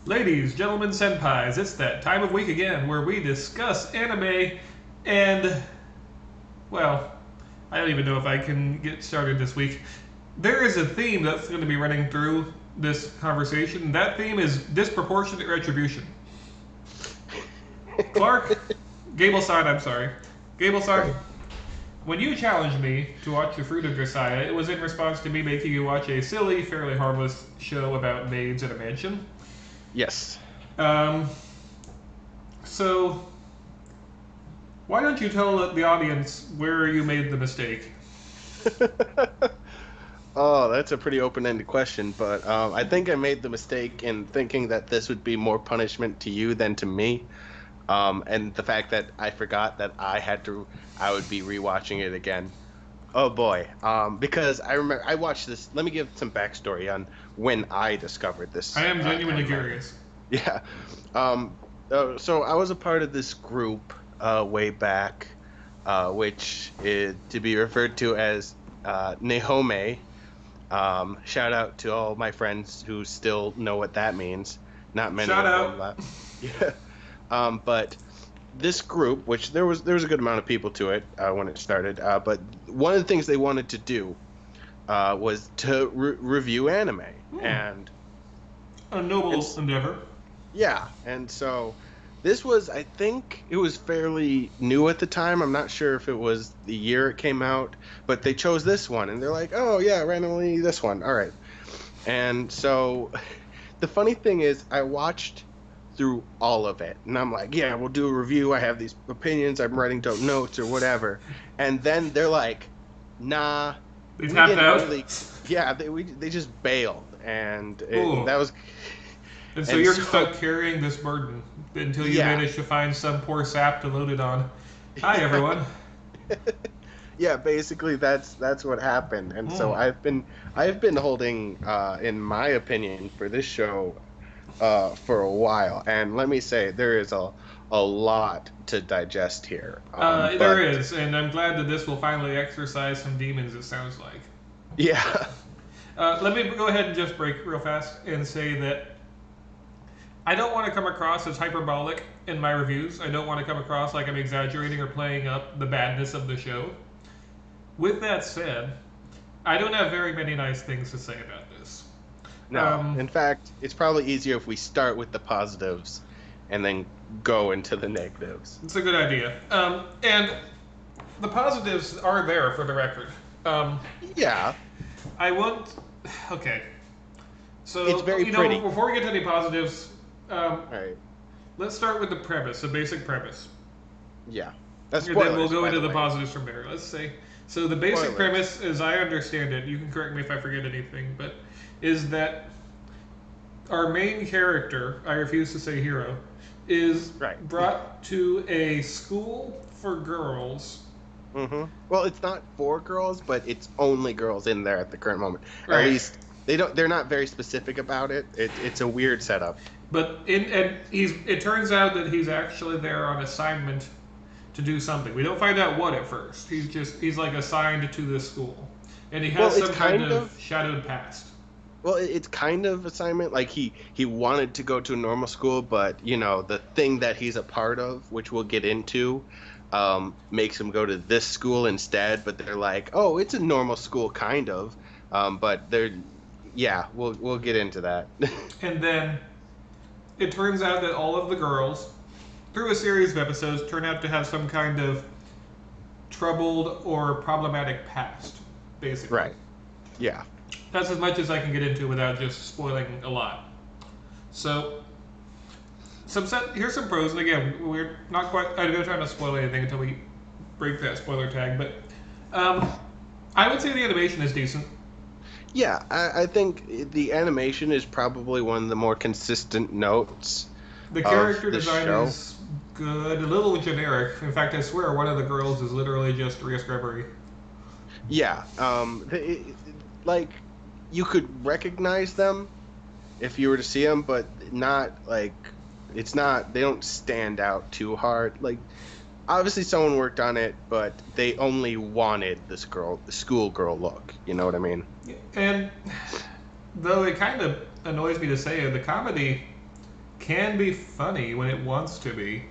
Ladies, gentlemen, senpais, it's that time of week again where we discuss anime and, well, I don't even know if I can get started this week. There is a theme that's going to be running through this conversation. That theme is disproportionate retribution. Clark, Gable-san, I'm sorry. Gable-san, Right. when you challenged me to watch The Fruit of Grisaia, it was in response to me making you watch a silly, fairly harmless show about maids in a mansion. Yes. Um, so, why don't you tell the audience where you made the mistake? Oh, that's a pretty open-ended question, but I think I made the mistake in thinking that this would be more punishment to you than to me. And the fact that I forgot that I would be rewatching it again. Oh boy. Because I remember I watched this. Let me give some backstory on when I discovered I this am genuinely anime. curious. Yeah. So I was a part of this group way back, which is to be referred to as Nehome. Shout out to all my friends who still know what that means. Not many Shout of them out. left. Yeah. But this group, which there was a good amount of people to it when it started, but one of the things they wanted to do was to review anime, Hmm, and a and noble endeavor. yeah, and so this was, I think it was fairly new at the time. I'm not sure if it was the year it came out, but they chose this one, and they're like, oh yeah, randomly this one. All right. And so the funny thing is, I watched through all of it, and I'm like, yeah, we'll do a review. I have these opinions. I'm writing down notes or whatever. And then they're like, nah, They we tapped didn't out. really. Yeah, they just bailed, and Ooh. that was. And so And you're so stuck carrying this burden until you yeah. manage to find some poor sap to load it on. Hi, everyone. Yeah, basically that's what happened. And so Hmm. I've been holding in my opinion for this show for a while. And let me say there is a lot to digest here. There But is, and I'm glad that this will finally exercise some demons, it sounds like. yeah. Let me go ahead and just break real fast and say that I don't want to come across as hyperbolic in my reviews. I don't want to come across like I'm exaggerating or playing up the badness of the show. With that said, I don't have very many nice things to say about this. No. Um, In fact, it's probably easier if we start with the positives and then go into the negatives. it's a good idea. And the positives are there for the record. Um, Yeah, I want. Okay. it's So, very pretty. before we get to any positives, All right. let's start with the premise, the basic premise. Yeah. That's And then we'll spoilers, go by into the the way. positives from there. Let's say. So, the basic Spoilers. premise, as I understand it, you can correct me if I forget anything, but is that our main character, I refuse to say hero, is Right. brought to a school for girls. Well, it's not for girls, but it's only girls in there at the current moment. At Right. least they're not very specific about it. It's a weird setup. But and it turns out that he's actually there on assignment to do something. We don't find out what at first. He's like assigned to this school, and he Well, has it's some kind kind of of shadowed past. it's kind of assignment. Like he wanted to go to a normal school, but the thing that he's a part of, which we'll get into, makes him go to this school instead. But they're like, oh, it's a normal school, kind of. But they're yeah, we'll get into that. And then it turns out that all of the girls, through a series of episodes, turn out to have some kind of troubled or problematic past. Basically, Right. Yeah. that's as much as I can get into without just spoiling a lot. So here's some pros, and again, we're not quite. I'm not trying to spoil anything until we break that spoiler tag, but um, I would say the animation is decent. Yeah, I think the animation is probably one of the more consistent notes The of character the design show. is good, a little generic. In fact, I swear one of the girls is literally just Rhea Scrubbery. Yeah, like you could recognize them if you were to see them, but not like it's not. They don't stand out too hard. Like obviously someone worked on it, but they only wanted this girl, the schoolgirl look. You know what I mean? And though it kind of annoys me to say it, the comedy can be funny when it wants to be.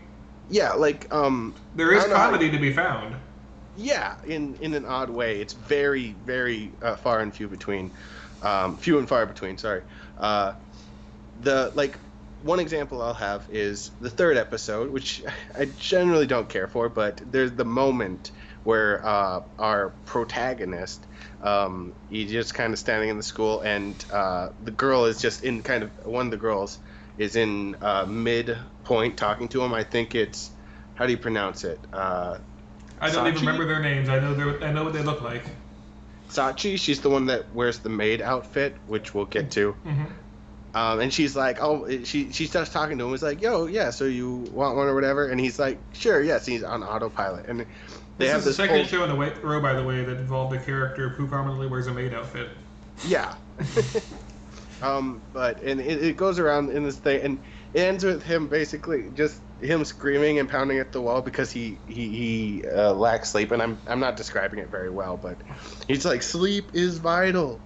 Yeah, like There I is don't know how comedy to be found. yeah, in an odd way. It's very, very far and few between. Few and far between. Sorry. The like one example I'll have is the third episode, which I generally don't care for, but there's the moment where our protagonist, he's just kind of standing in the school, and the girl is just in kind of one of the girls is in mid point talking to him. I think it's how do you pronounce it? I don't even Sachi? remember their names. I know what they look like. Sachi, she's the one that wears the maid outfit, which we'll get to. Mm-hmm. And she's like, oh, she starts talking to him. It's like, yo, yeah, so you want one or whatever? And he's like, sure, yes. He's on autopilot. And they This have is the this second whole, show in a row, by the way, that involved a character who prominently wears a maid outfit. yeah. But it goes around in this thing, and it ends with him basically just him screaming and pounding at the wall because he lacks sleep, and I'm not describing it very well, but he's like, sleep is vital,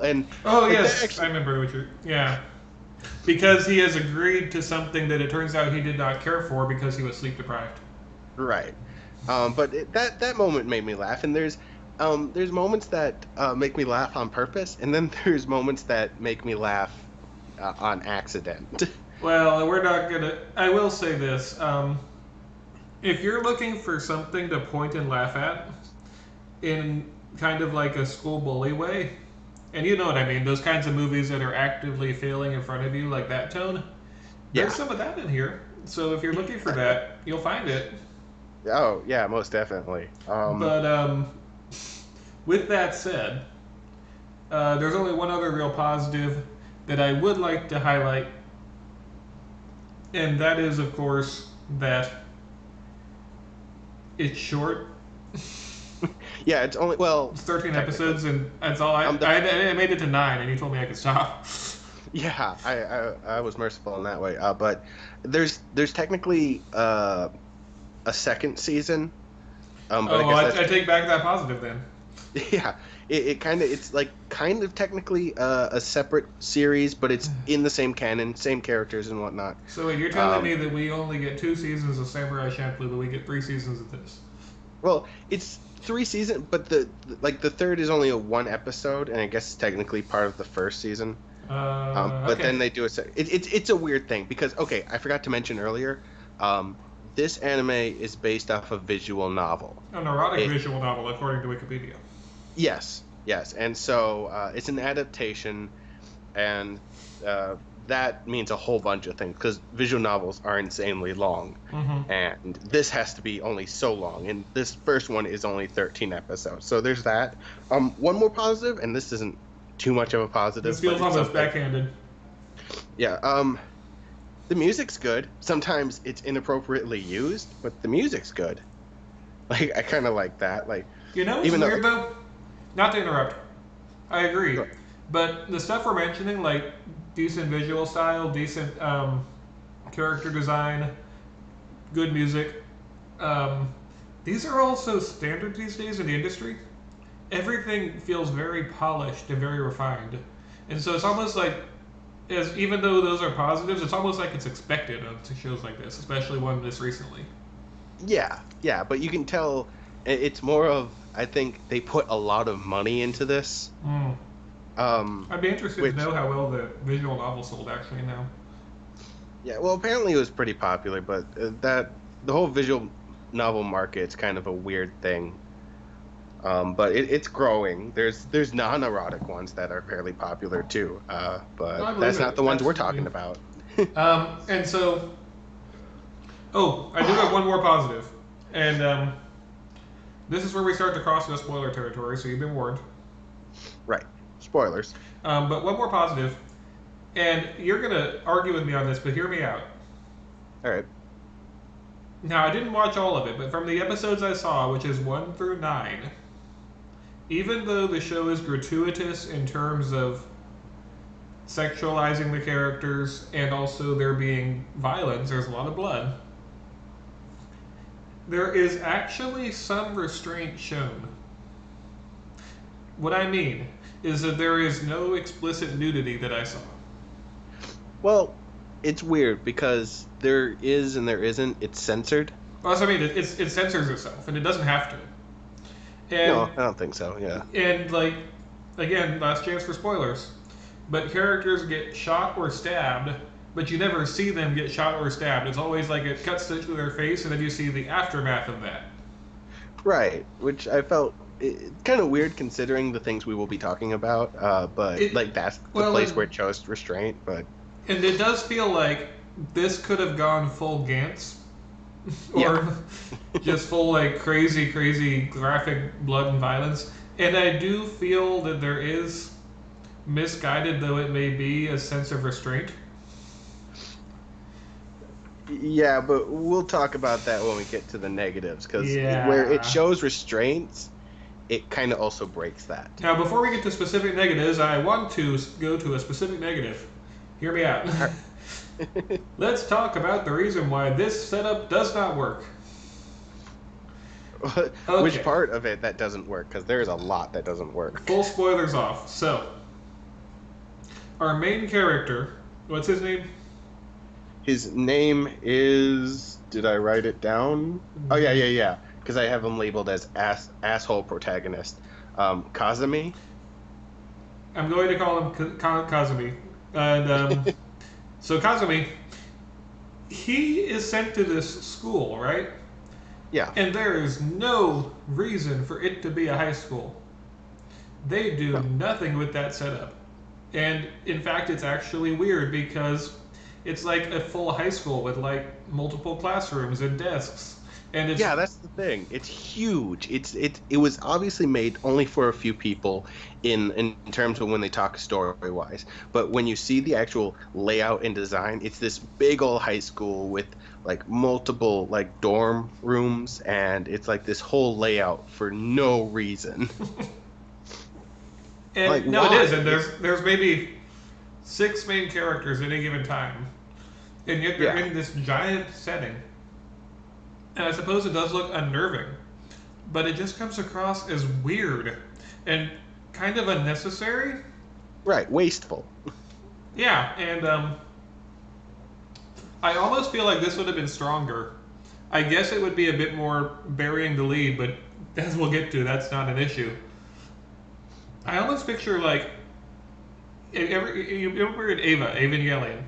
and Oh like, yes, I remember what you're. Yeah, because he has agreed to something that it turns out he did not care for because he was sleep deprived. right. But that moment made me laugh, and there's moments that make me laugh on purpose, and then there's moments that make me laugh on accident. Well, we're not gonna. I will say this: if you're looking for something to point and laugh at, in kind of like a school bully way, and you know what I mean, those kinds of movies that are actively failing in front of you, like that tone. Yeah. There's some of that in here. So if you're looking for that, you'll find it. Oh yeah, most definitely. But with that said, there's only one other real positive that I would like to highlight, and that is, of course, that it's short. Yeah, it's only It's 13 episodes, and that's all. I made it to 9, and you told me I could stop. Yeah, I was merciful in that way. But there's technically a second season. But I take back that positive then. yeah, it's like kind of technically a separate series, but it's in the same canon, same characters and whatnot. So wait, you're telling me that we only get 2 seasons of Samurai Champloo, but we get 3 seasons of this? Well, it's 3 seasons, but the third is only a 1 episode, and I guess it's technically part of the first season. But Okay. then they do it's a weird thing because I forgot to mention earlier, this anime is based off a visual novel. An erotic visual novel, according to Wikipedia. Yes, and so it's an adaptation, and that means a whole bunch of things because visual novels are insanely long, and this has to be only so long, and this first one is only 13 episodes. So there's that. One more positive, and this isn't too much of a positive. This feels almost backhanded. Yeah. The music's good. Sometimes it's inappropriately used, but the music's good. Like I kind of like that. Like You know, it's weird though. Not to interrupt. I agree. Sure. But the stuff we're mentioning, like decent visual style, decent character design, good music, these are also standard these days in the industry. Everything feels very polished and very refined. And so it's almost like, even though those are positives, it's almost like it's expected on shows like this, especially one this recently. Yeah, but you can tell it's more of, I think they put a lot of money into this. I'd be interested to know how well the visual novel sold actually now. Yeah, well, apparently it was pretty popular, but the whole visual novel market's kind of a weird thing. But it's growing. There's non-erotic ones that are fairly popular too, but that's not the ones we're talking about. And so, I do have one more positive, and this is where we start to cross into spoiler territory, so you've been warned. Right, spoilers. But one more positive, and you're gonna argue with me on this, but hear me out. All right. Now, I didn't watch all of it, but from the episodes I saw, which is 1 through 9, even though the show is gratuitous in terms of sexualizing the characters and also there being violence, there's a lot of blood, there is actually some restraint shown. What I mean is that there is no explicit nudity that I saw. Well, it's weird because there is and there isn't. It's censored. Well, that's what I mean. It censors itself, and it doesn't have to. No, And I don't think so. Yeah. like again, last chance for spoilers. But characters get shot or stabbed, but you never see them get shot or stabbed. It's always like it cuts to their face, and then you see the aftermath of that. Right, which I felt kind of weird considering the things we will be talking about. But like that's the place where it chose restraint. But and it does feel like this could have gone full Gantz, or just full like crazy graphic blood and violence. And I do feel that there is, misguided though it may be, a sense of restraint. Yeah, but we'll talk about that when we get to the negatives, because Yeah. where it shows restraints, it kind of also breaks that. Now, before we get to specific negatives, I want to go to a specific negative. Hear me out. Let's talk about the reason why this setup does not work. Okay. Which part of it that doesn't work? Because there's a lot that doesn't work. Full spoilers off. So, our main character, what's his name? His name is. Did I write it down? Oh yeah. Because I have him labeled as asshole protagonist. Kazumi. I'm going to call him Kazumi. And so Kazumi, he is sent to this school, right? Yeah. And there is no reason for it to be a high school. They do nothing with that setup. And in fact, it's actually weird because it's like a full high school with like multiple classrooms and desks. And it's, yeah, that's the thing. It's huge. It was obviously made only for a few people in terms of when they talk story wise. But when you see the actual layout and design, it's this big old high school with like multiple like dorm rooms, and it's like this whole layout for no reason. And like, no, why? it is. And there's maybe 6 main characters at any given time, and yet they're in this giant setting. And I suppose it does look unnerving, but it just comes across as weird and kind of unnecessary. Right, wasteful. Yeah, and I almost feel like this would have been stronger. I guess it would be a bit more burying the lead, but as we'll get to, that's not an issue. I almost picture like, you remember in Evangelion,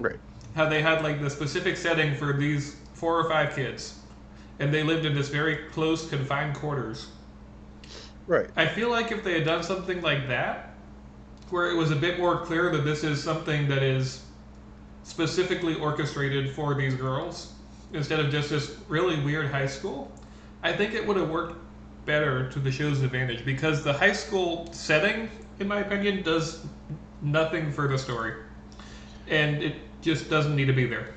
Right. how they had like the specific setting for these 4 or 5 kids, and they lived in this very close, confined quarters. Right. I feel like if they had done something like that, where it was a bit more clear that this is something that is specifically orchestrated for these girls, instead of just this really weird high school, I think it would have worked better to the show's advantage, because the high school setting, in my opinion, does nothing for the story. And it just doesn't need to be there.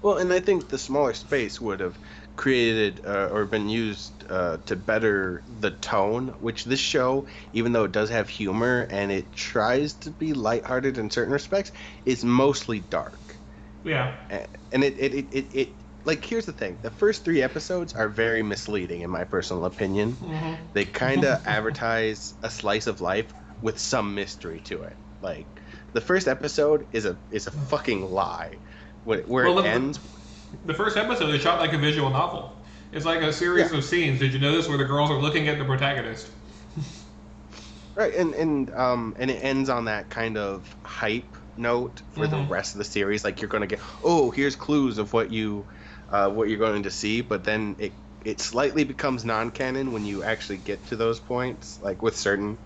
Well, and I think the smaller space would have created or been used to better the tone, which this show, even though it does have humor and it tries to be lighthearted in certain respects, is mostly dark. Yeah. And it like, here's the thing. The first 3 episodes are very misleading, in my personal opinion. Mm-hmm. They kind of advertise a slice of life with some mystery to it. Like, the first episode is a fucking lie. Where it ends. The first episode is shot like a visual novel. It's like a series of scenes. Did you notice where the girls are looking at the protagonist? Right, and it ends on that kind of hype note for the rest of the series. Like, you're going to get, here's clues of what you're going to see, but then it slightly becomes non-canon when you actually get to those points, like with certain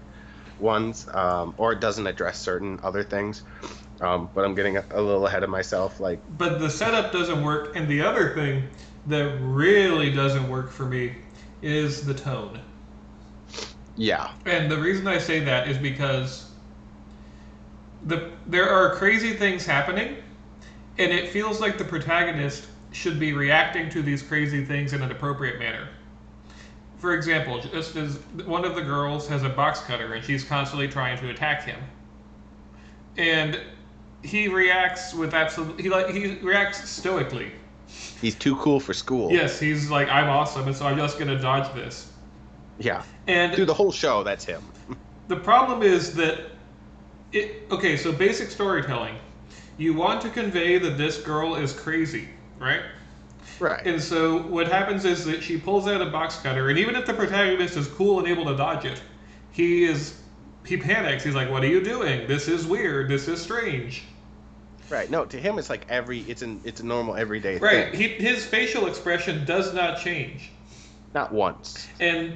ones, or it doesn't address certain other things. But I'm getting a little ahead of myself. But the setup doesn't work, and the other thing that really doesn't work for me is the tone. Yeah. And the reason I say that is because there are crazy things happening, and it feels like the protagonist should be reacting to these crazy things in an appropriate manner. For example, just as one of the girls has a box cutter, and she's constantly trying to attack him. And he reacts with he reacts stoically. He's too cool for school. Yes, he's like, I'm awesome, and so I'm just gonna dodge this. Yeah. And through the whole show, that's him. The problem is that so basic storytelling. you want to convey that this girl is crazy, right? Right. And so what happens is that she pulls out a box cutter, and even if the protagonist is cool and able to dodge it, he panics. He's like, "What are you doing? This is weird. This is strange." Right. No, to him it's like it's a normal everyday Right. thing. His facial expression does not change. Not once. And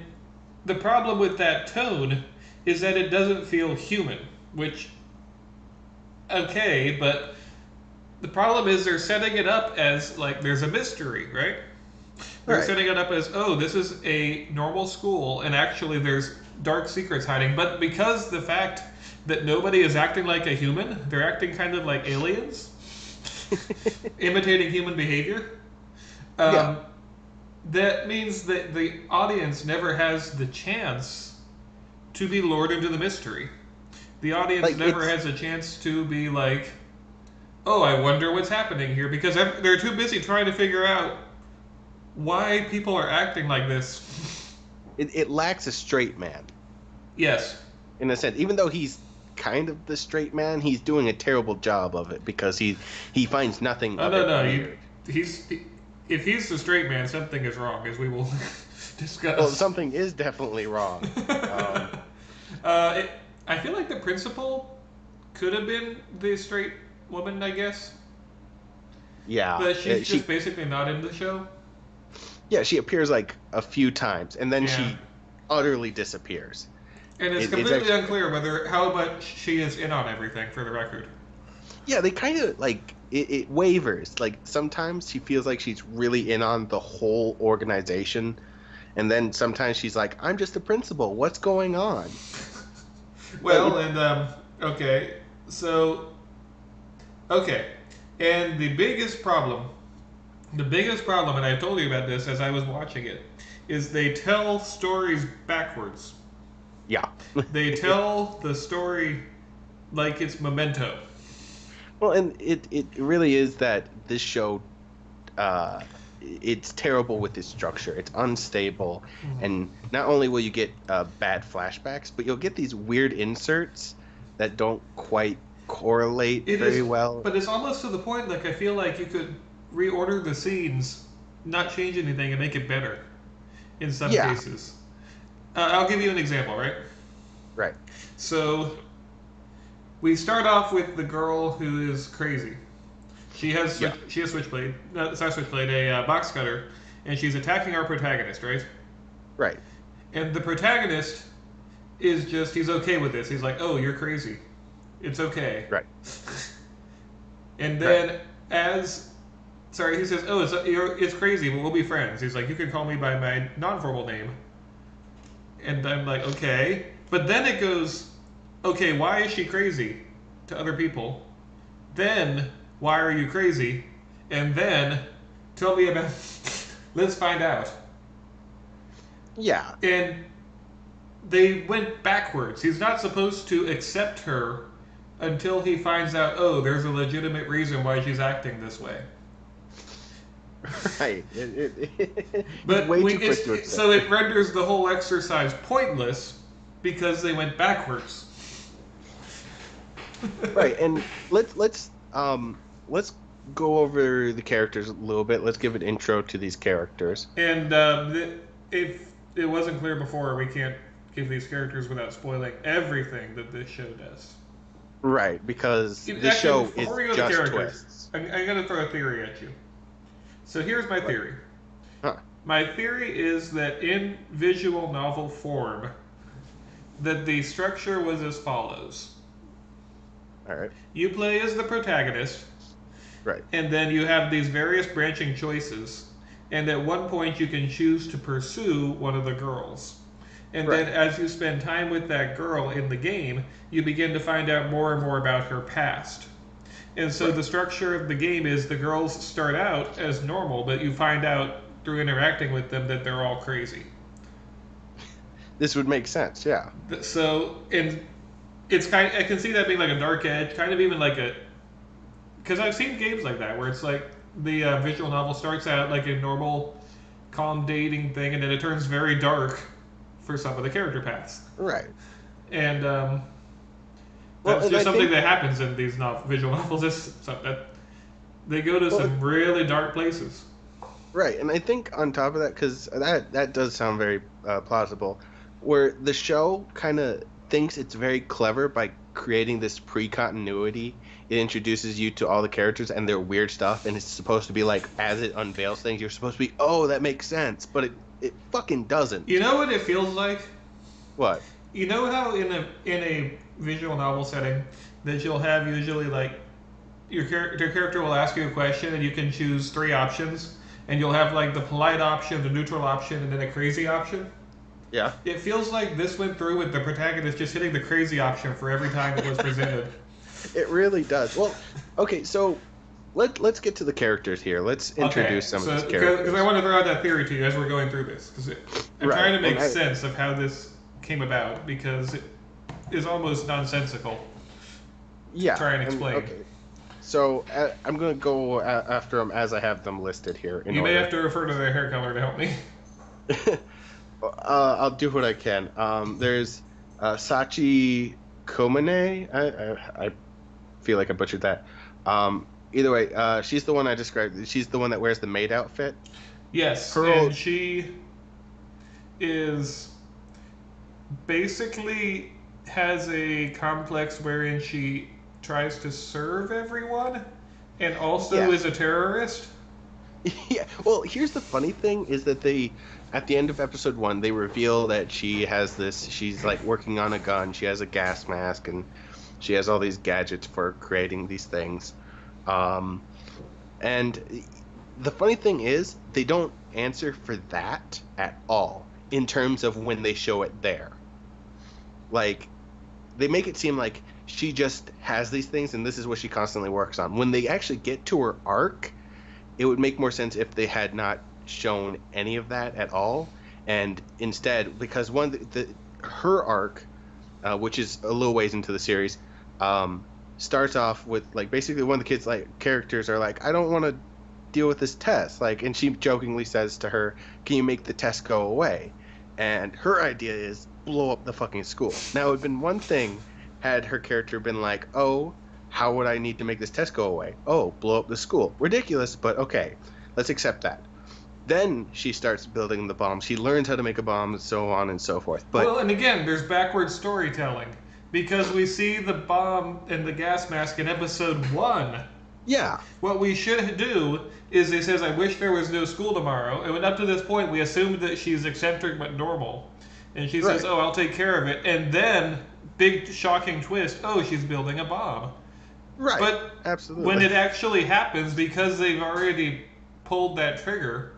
the problem with that tone is that it doesn't feel human, which okay, but the problem is they're setting it up as like there's a mystery, right? They're Right. setting it up as, oh, this is a normal school, and actually there's dark secrets hiding. But because the fact that nobody is acting like a human, they're acting kind of like aliens, imitating human behavior. Yeah. That means that the audience never has the chance to be lured into the mystery. The audience Like, never it's- has a chance to be like, oh, I wonder what's happening here, because they're too busy trying to figure out why people are acting like this. It lacks a straight man Yes. in a sense. Even though he's kind of the straight man, he's doing a terrible job of it because he finds nothing. Oh, of no, it no. weird. If he's the straight man, something is wrong, as we will discuss. Well, something is definitely wrong. I feel like the principal could have been the straight woman, I guess. Yeah. But she's she just basically not in the show. yeah, she appears like a few times and then Yeah. she utterly disappears. And it's It's completely actually- unclear how much she is in on everything, for the record. Yeah, they kind of like it wavers. Like sometimes she feels like she's really in on the whole organization, and then sometimes she's like, "I'm just a principal. What's going on?" Well, and okay, so okay, and the biggest problem, and I told you about this as I was watching it, is they tell stories backwards. Yeah. They tell the story like it's Memento. Well, and it really is that this show, it's terrible with its structure. It's unstable, and not only will you get bad flashbacks, but you'll get these weird inserts that don't quite correlate very well. But it's almost to the point, like, I feel like you could reorder the scenes, not change anything, and make it better in some Yeah. cases. I'll give you an example, right? Right. So, we start off with the girl who is crazy. She has switchblade. No, it's not switchblade, a box cutter, and she's attacking our protagonist, right? Right. And the protagonist is just, he's okay with this. He's like, oh, you're crazy. It's okay. Right. And then he says, oh, it's crazy, but we'll be friends. He's like, you can call me by my non-formal name. And I'm like, okay. But then it goes, okay, why is she crazy to other people? Then, why are you crazy? And then, tell me about, let's find out. Yeah. And they went backwards. He's not supposed to accept her until he finds out, oh, there's a legitimate reason why she's acting this way. Right. But way too quick to accept. so it renders the whole exercise pointless because they went backwards. Right, and let's go over the characters a little bit. Let's give an intro to these characters. And if it wasn't clear before, we can't give these characters without spoiling everything that this show does. Right, because Actually, this show is before we go to just characters, twists. I'm going to throw a theory at you. So here's my theory. Huh. My theory is that in visual novel form, that the structure was as follows. All right. You play as the protagonist, Right. and then you have these various branching choices, and at one point you can choose to pursue one of the girls. And Right. then as you spend time with that girl in the game, you begin to find out more and more about her past. And so Right. the structure of the game is the girls start out as normal, but you find out through interacting with them that they're all crazy. This would make sense, yeah. So, and it's I can see that being like a dark edge, kind of even like because I've seen games like that where it's like the visual novel starts out like a normal, calm dating thing, and then it turns very dark for some of the character paths. Right. And Well, That's and just I something think that happens in these visual novels. It's something that they go to well, some really dark places. right, and I think on top of that, because that does sound very plausible, where the show kind of thinks it's very clever by creating this pre-continuity. It introduces you to all the characters and their weird stuff, and it's supposed to be like, as it unveils things, you're supposed to be, oh, that makes sense, but it fucking You doesn't. know what it feels like? What? You know how in a visual novel setting that you'll have usually like your character will ask you a question and you can choose three options and you'll have like the polite option, the neutral option, and then a crazy option. Yeah. It feels like this went through with the protagonist just hitting the crazy option for every time it was presented. It really does. Well, okay, so let's get to the characters here. Let's introduce some of these characters. Because I want to throw out that theory to you as we're going through this, because I'm Right, trying to make and sense of how this came about, because it is almost nonsensical yeah, to try and explain. okay. So I'm gonna go after them as I have them listed here. You may have to refer to their hair color to help me. I'll do what I can. There's Sachi Komane. I feel like I butchered that. Either way, she's the one I described. She's the one that wears the maid outfit. Yes, Pearl. and she is basically has a complex wherein she tries to serve everyone and also Yeah. is a terrorist. Yeah. Well, here's the funny thing is that at the end of episode 1, they reveal that she has this. She's like working on a gun. She has a gas mask and she has all these gadgets for creating these things. And the funny thing is, they don't answer for that at all in terms of when they show it there. Like, they make it seem like she just has these things and this is what she constantly works on. When they actually get to her arc, it would make more sense if they had not shown any of that at all. And instead, because her arc, which is a little ways into the series, starts off with like basically one of the kids like characters are like, I don't want to deal with this test, like, and she jokingly says to her, can you make the test go away? And her idea is blow up the fucking school. Now it would have been one thing had her character been like, oh, how would I need to make this test go away? Oh, blow up the school. Ridiculous, but okay, let's accept that. Then she starts building the bomb. She learns how to make a bomb, and so on and so forth. But Well, and again, there's backwards storytelling because we see the bomb and the gas mask in episode 1. yeah, What we should do is he says, I wish there was no school tomorrow. And up to this point, we assumed that she's eccentric but normal. And she says, Right. oh, I'll take care of it. And then, big shocking twist, oh, she's building a bomb. right. But absolutely. when it actually happens, because they've already pulled that trigger,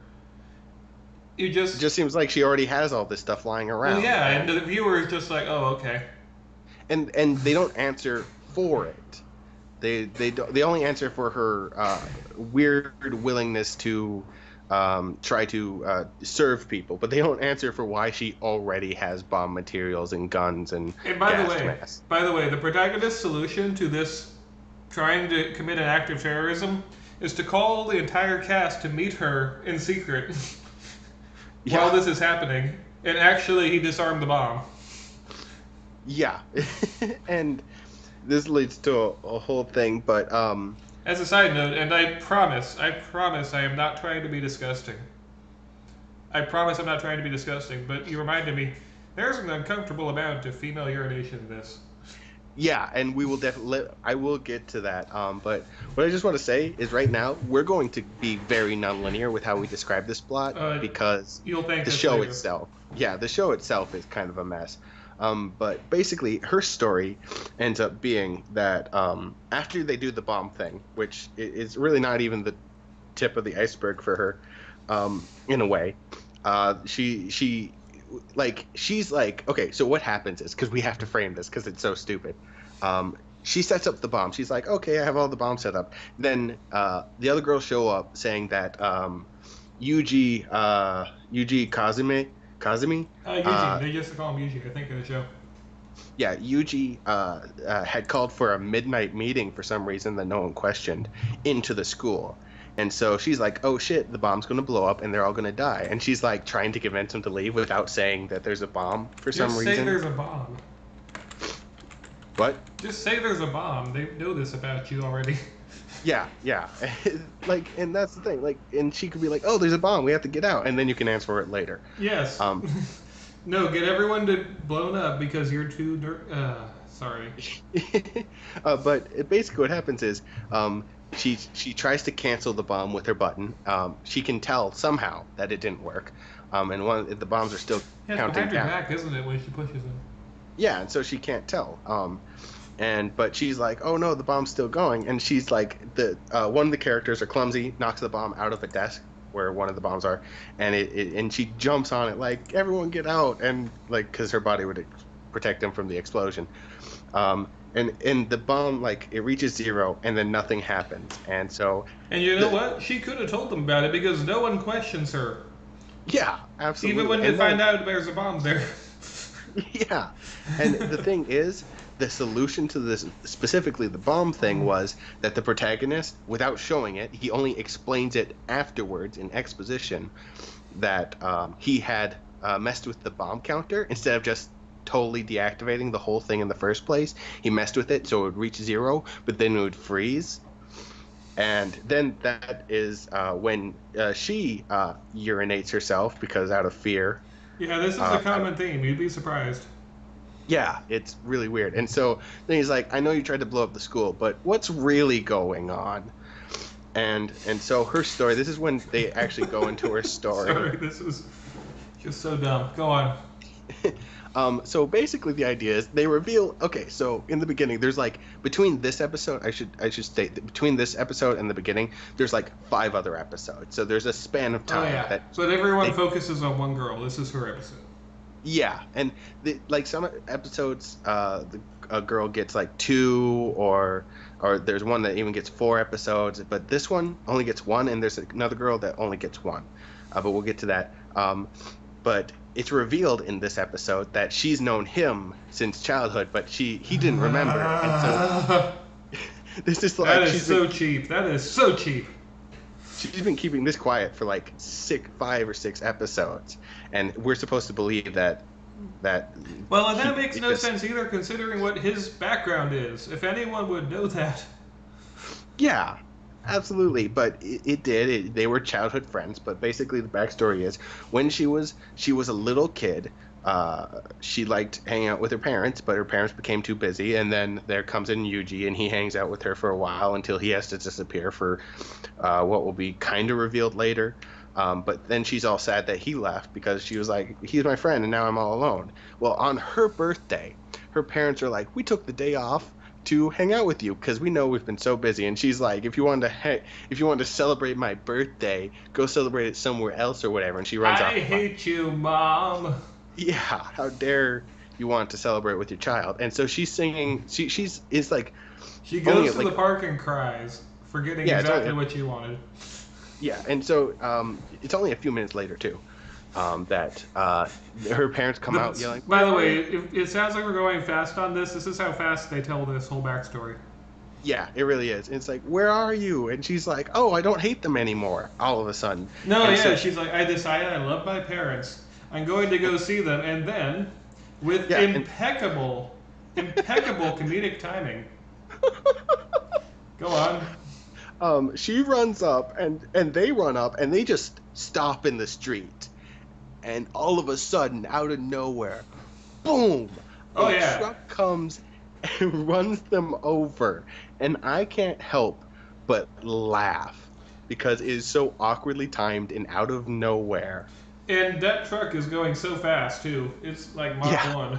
you just... It just seems like she already has all this stuff lying around. Well, yeah, and the viewer is just like, oh, okay. And they don't answer for it. They only answer for her weird willingness to try to serve people, but they don't answer for why she already has bomb materials and guns and by gas the masks. way, the protagonist's solution to this trying to commit an act of terrorism is to call the entire cast to meet her in secret while this is happening, and actually he disarmed the bomb. Yeah, and this leads to a whole thing, but As a side note, and I promise I am not trying to be disgusting. I promise I'm not trying to be disgusting, but you reminded me, there's an uncomfortable amount of female urination in this. yeah, and we will definitely. I will get to that. But what I just want to say is, right now we're going to be very nonlinear with how we describe this plot because You'll thank the us show later. itself. Yeah, the show itself is kind of a mess. But basically, her story ends up being that after they do the bomb thing, which is really not even the tip of the iceberg for her, in a way, she's like, okay, so what happens is, because we have to frame this because it's so stupid. She sets up the bomb. She's like, okay, I have all the bombs set up. Then the other girls show up saying that Yuji Kazumi. Yuji. They used to call him Yuji, I think, in the show. Yeah, Yuji had called for a midnight meeting for some reason that no one questioned into the school. And so she's like, oh shit, the bomb's going to blow up and they're all going to die. And she's like trying to convince him to leave without saying that there's a bomb for some Just reason. say there's a bomb. What? Just say there's a bomb. They know this about you already. Yeah. Like, and that's the thing. Like, and she could be like, "Oh, there's a bomb. We have to get out," and then you can answer it later. Yes. Um, No, get everyone to blown up because you're too sorry. but basically what happens is she tries to cancel the bomb with her button. She can tell somehow that it didn't work, and the bombs are still Yeah, it's counting behind her down. back, isn't it, when she pushes them? Yeah, and so she can't tell. But she's like, "Oh no, the bomb's still going," and she's like, one of the characters are clumsy, knocks the bomb out of a desk where one of the bombs are, and and she jumps on it like, "Everyone get out!" and like, because her body would protect them from the explosion. And the bomb, like, it reaches zero and then nothing happens, and so And you know what? She could have told them about it because no one questions her. yeah, absolutely. Even when they find out there's a bomb there. Yeah, and the thing is, the solution to this, specifically the bomb thing, was that the protagonist, without showing it, he only explains it afterwards in exposition, that he had messed with the bomb counter instead of just totally deactivating the whole thing in the first place. He messed with it so it would reach zero, but then it would freeze. And then that is when she urinates herself because out of fear. Yeah, this is a common theme. You'd be surprised. Yeah, it's really weird. And so then he's like, "I know you tried to blow up the school, but what's really going on?" And so her story, this is when they actually go into her story. Sorry, this is just so dumb. Go on. So basically the idea is they reveal, okay, so in the beginning there's like, between this episode, I should state that between this episode and the beginning, there's like 5 other episodes. So there's a span of time But everyone focuses on one girl. This is her episode. Yeah, and like some episodes, a girl gets like 2, or there's one that even gets 4 episodes, but this one only gets 1, and there's another girl that only gets 1. But we'll get to that. But it's revealed in this episode that she's known him since childhood, but he didn't remember, and so this is like, that is so cheap. That is so cheap. She's been keeping this quiet for like 5 or 6 episodes, and we're supposed to believe that. Well, and that makes no sense either, considering what his background is. If anyone would know that. Yeah, absolutely. But it did. They were childhood friends. But basically, the backstory is when she was a little kid. She liked hanging out with her parents, but her parents became too busy, and then there comes in Yuji, and he hangs out with her for a while until he has to disappear for what will be kind of revealed later. But then she's all sad that he left because she was like, "He's my friend, and now I'm all alone." Well, on her birthday, her parents are like, "We took the day off to hang out with you because we know we've been so busy." And she's like, if you wanted to celebrate my birthday, go celebrate it somewhere else or whatever." And she runs off. I hate you, Mom. Yeah, how dare you want to celebrate with your child? And so she's singing. It's like she goes to the park and cries, forgetting exactly what she wanted. Yeah, and so it's only a few minutes later too that her parents come out yelling. By the way, it sounds like we're going fast on this. This is how fast they tell this whole backstory. Yeah, it really is. It's like, "Where are you?" And she's like, "Oh, I don't hate them anymore." All of a sudden. No, and so she's like, "I decided I love my parents. I'm going to go see them," and then, with impeccable comedic timing. Go on. She runs up, and they run up, and they just stop in the street, and all of a sudden, out of nowhere, boom! A truck comes and runs them over, and I can't help but laugh because it is so awkwardly timed and out of nowhere. And that truck is going so fast too. It's like Mach 1.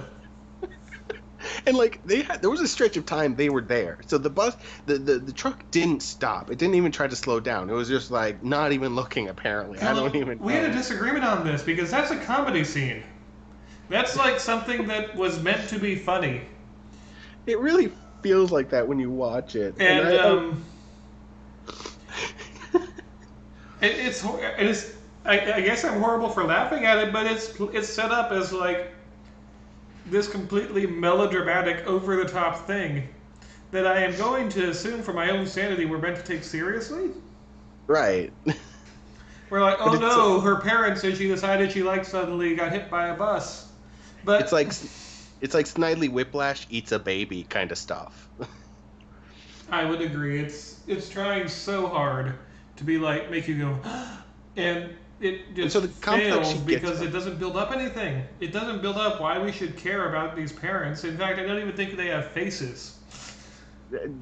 And like there was a stretch of time they were there, so the truck didn't stop. It didn't even try to slow down. It was just like not even looking. Apparently, We had a disagreement on this because that's a comedy scene. That's like something that was meant to be funny. It really feels like that when you watch it. And I guess I'm horrible for laughing at it, but it's set up as like this completely melodramatic, over-the-top thing that I am going to assume for my own sanity we're meant to take seriously. Right. We're like, oh no, her parents, and she decided she liked suddenly got hit by a bus. But it's like It's like Snidely Whiplash eats a baby kind of stuff. I would agree. It's trying so hard to be like make you go, and it And just so the complex fails she gets because from it doesn't build up anything. It doesn't build up why we should care about these parents. In fact, I don't even think they have faces.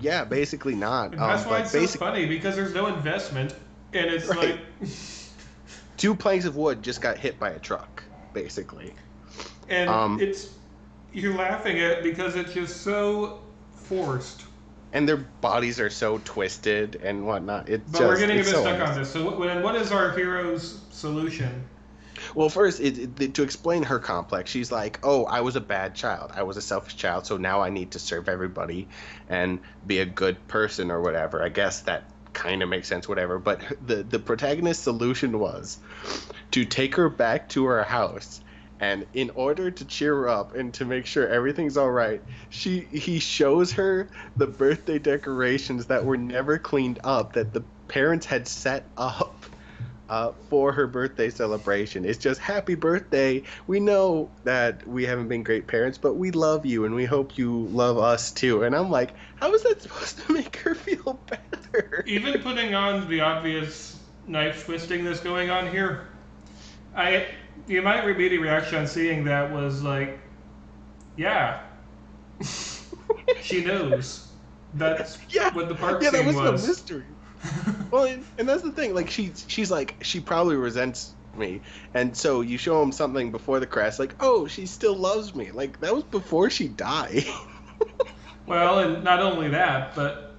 yeah, basically not. And that's why But it's so basically, funny because there's no investment, and it's right. like, Two planks of wood just got hit by a truck, basically. and Um, it's you're laughing at it because it's just so forced. and their bodies are so twisted and whatnot. But we're getting a It's bit so stuck on unnecessary. this. So, what is our hero's solution? Well, first, to explain her complex, she's like, "Oh, I was a bad child. I was a selfish child, so now I need to serve everybody and be a good person or whatever." I guess that kind of makes sense, whatever. But the protagonist's solution was to take her back to her house, and in order to cheer her up and to make sure everything's all right, he shows her the birthday decorations that were never cleaned up that the parents had set up for her birthday celebration. It's just happy birthday. We know that we haven't been great parents, but we love you and we hope you love us too. And I'm like, how is that supposed to make her feel better? Even putting on the obvious knife twisting that's going on here, my immediate reaction on seeing that was like, yeah, she knows. That's Yeah, what the park yeah, that scene was the was. mystery. Well, and that's the thing. Like she's like she probably resents me, and so you show him something before the crash, like, oh, she still loves me. Like that was before she died. Well, and not only that, but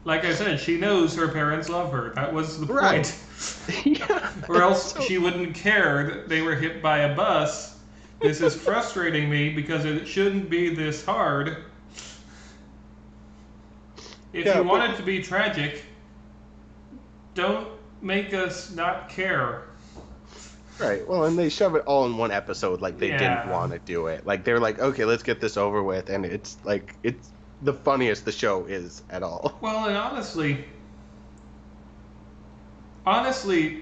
like I said, she knows her parents love her. That was the Right. point. Yeah. Or else So- she wouldn't care that they were hit by a bus. This is frustrating me because it shouldn't be this hard. If Yeah, you but- want it to be tragic, don't make us not care. Right. Well, and they shove it all in one episode, like they didn't Yeah. want to do it. Like they're like, okay, let's get this over with, and it's like it's the funniest the show is at all. Well, and honestly,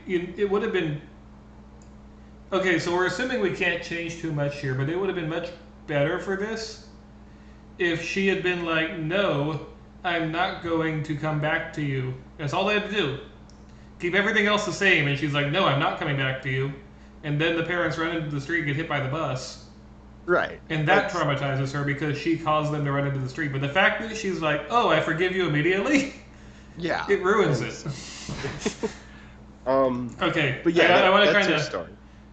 it would have been okay. So we're assuming we can't change too much here, but it would have been much better for this if she had been like, "No, I'm not going to come back to you." That's all they had to do. Keep everything else the same, and she's like, "No, I'm not coming back to you." And then the parents run into the street and get hit by the bus. Right. And that That's- traumatizes her because she caused them to run into the street. But the fact that she's like, "Oh, I forgive you immediately," Yeah. it ruins it. Okay, But yeah, I want to that's kind her of story.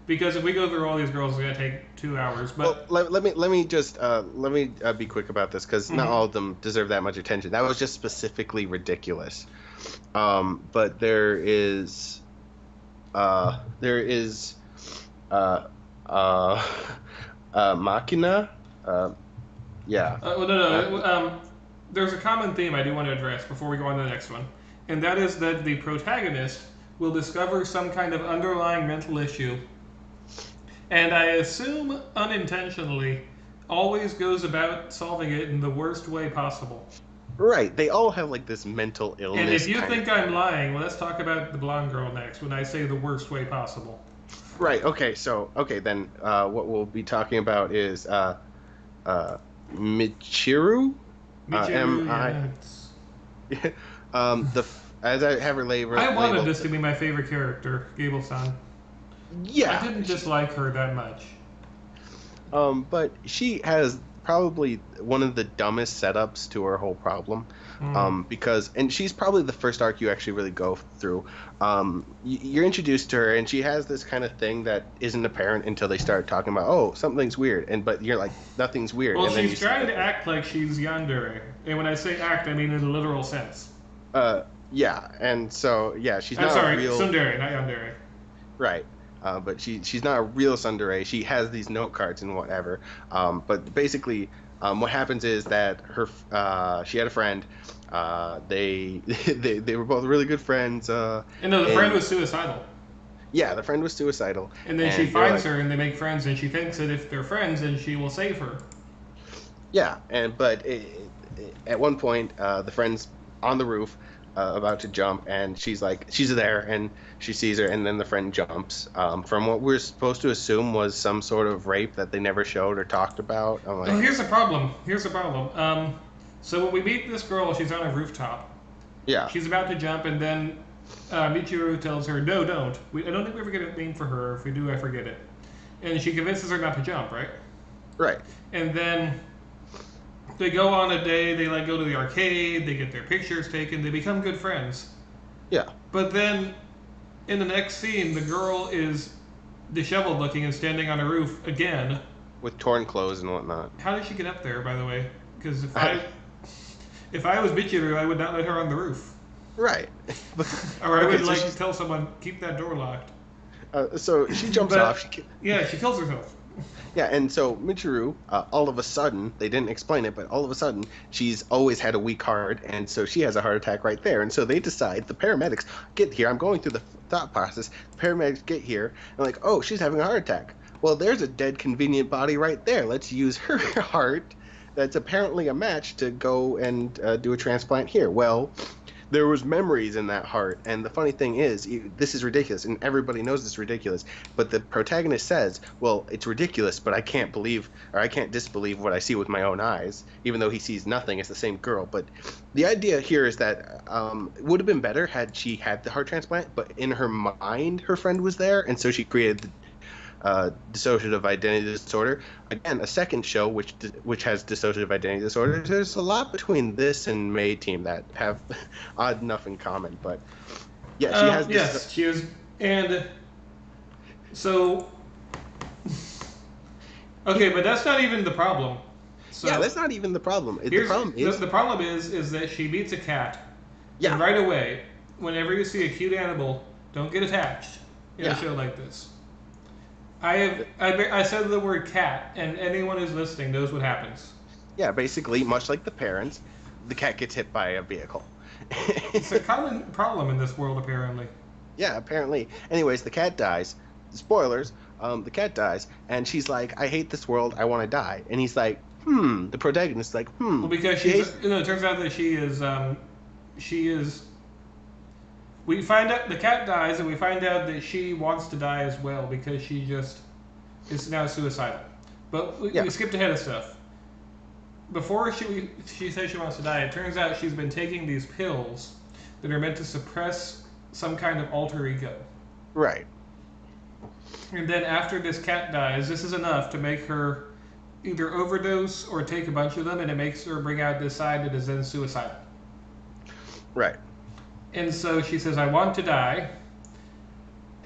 because if we go through all these girls, it's gonna take 2 hours. But Well, let me just be quick about this because not all of them deserve that much attention. That was just specifically ridiculous. But there is Machina. Yeah. no. There's a common theme I do want to address before we go on to the next one, and that is that the protagonist will discover some kind of underlying mental issue, and I assume unintentionally always goes about solving it in the worst way possible. Right. They all have like this mental illness. And if you kind think of- I'm lying, well, let's talk about the blonde girl next when I say the worst way possible. Right. Okay. So then what we'll be talking about is Michiru. Michiru, M.I. yeah, it's- As I have her label. I wanted labeled- this to be my favorite character, Gable-san. Yeah. I didn't dislike her that much. But she has probably one of the dumbest setups to her whole problem. And she's probably the first arc you actually really go through. You're introduced to her, and she has this kind of thing that isn't apparent until they start talking about, oh, something's weird, but you're like, nothing's weird. Well, and then she's trying to act like she's yandere. And when I say act, I mean in a literal sense. Yeah, and so she's I'm not sorry, a real tsundere, not yandere. right. But she's not a real tsundere. She has these note cards and whatever. But basically, what happens is that she had a friend. They were both really good friends. And no, the friend was suicidal. Yeah, the friend was suicidal. And then she they're finds like- her and they make friends, and she thinks that if they're friends, then she will save her. Yeah, but at one point, the friend's on the roof, about to jump, and she's there, and she sees her, and then the friend jumps. From what we're supposed to assume was some sort of rape that they never showed or talked about. I'm Oh, like, here's the problem. Here's the problem. So when we meet this girl, she's on a rooftop. yeah, She's about to jump, and then Michiru tells her, "No, don't. I don't think we ever get a name for her. If we do, I forget it." And she convinces her not to jump, right? right, And then they go on a day. They go to the arcade. They get their pictures taken. They become good friends. yeah, But then in the next scene, the girl is disheveled looking and standing on a roof again. with torn clothes and whatnot. How did she get up there, by the way? Because if I was Michiru, I would not let her on the roof. Right. Or I would so tell someone, keep that door locked. so she jumps off. Yeah, she kills herself. Yeah, and so Michiru, all of a sudden, they didn't explain it, but all of a sudden, she's always had a weak heart, and so she has a heart attack right there. And so they decide, the paramedics get here. I'm going through the thought process. The paramedics get here, and like, oh, she's having a heart attack. Well, there's a dead, convenient body right there. Let's use her heart that's apparently a match to go and do a transplant here. Well, there was memories in that heart, and the funny thing is, this is ridiculous, and everybody knows it's ridiculous, but the protagonist says, well, it's ridiculous, but I can't disbelieve what I see with my own eyes, even though he sees nothing. It's the same girl. But the idea here is that it would have been better had she had the heart transplant, but in her mind her friend was there, and so she created dissociative identity disorder. Again, a second show which has dissociative identity disorder. There's a lot between this and May Team that have odd enough in common, but yeah, she has. Yes, she is, and so okay, but that's not even the problem. So yeah, that's not even the problem. The problem is that she meets a cat. Yeah. And right away, whenever you see a cute animal, don't get attached in a show like this. I said the word cat, and anyone who's listening knows what happens. Yeah, basically, much like the parents, the cat gets hit by a vehicle. It's a common problem in this world, apparently. Yeah, apparently. Anyways, the cat dies. Spoilers. The cat dies, and she's like, "I hate this world. I want to die." And he's like, The protagonist is like, Well, because it turns out that she is. We find out the cat dies, and we find out that she wants to die as well because she just is now suicidal. But we skipped ahead of stuff. Before she says she wants to die, it turns out she's been taking these pills that are meant to suppress some kind of alter ego. Right. And then after this cat dies, this is enough to make her either overdose or take a bunch of them, and it makes her bring out this side that is then suicidal. Right. And so she says, "I want to die."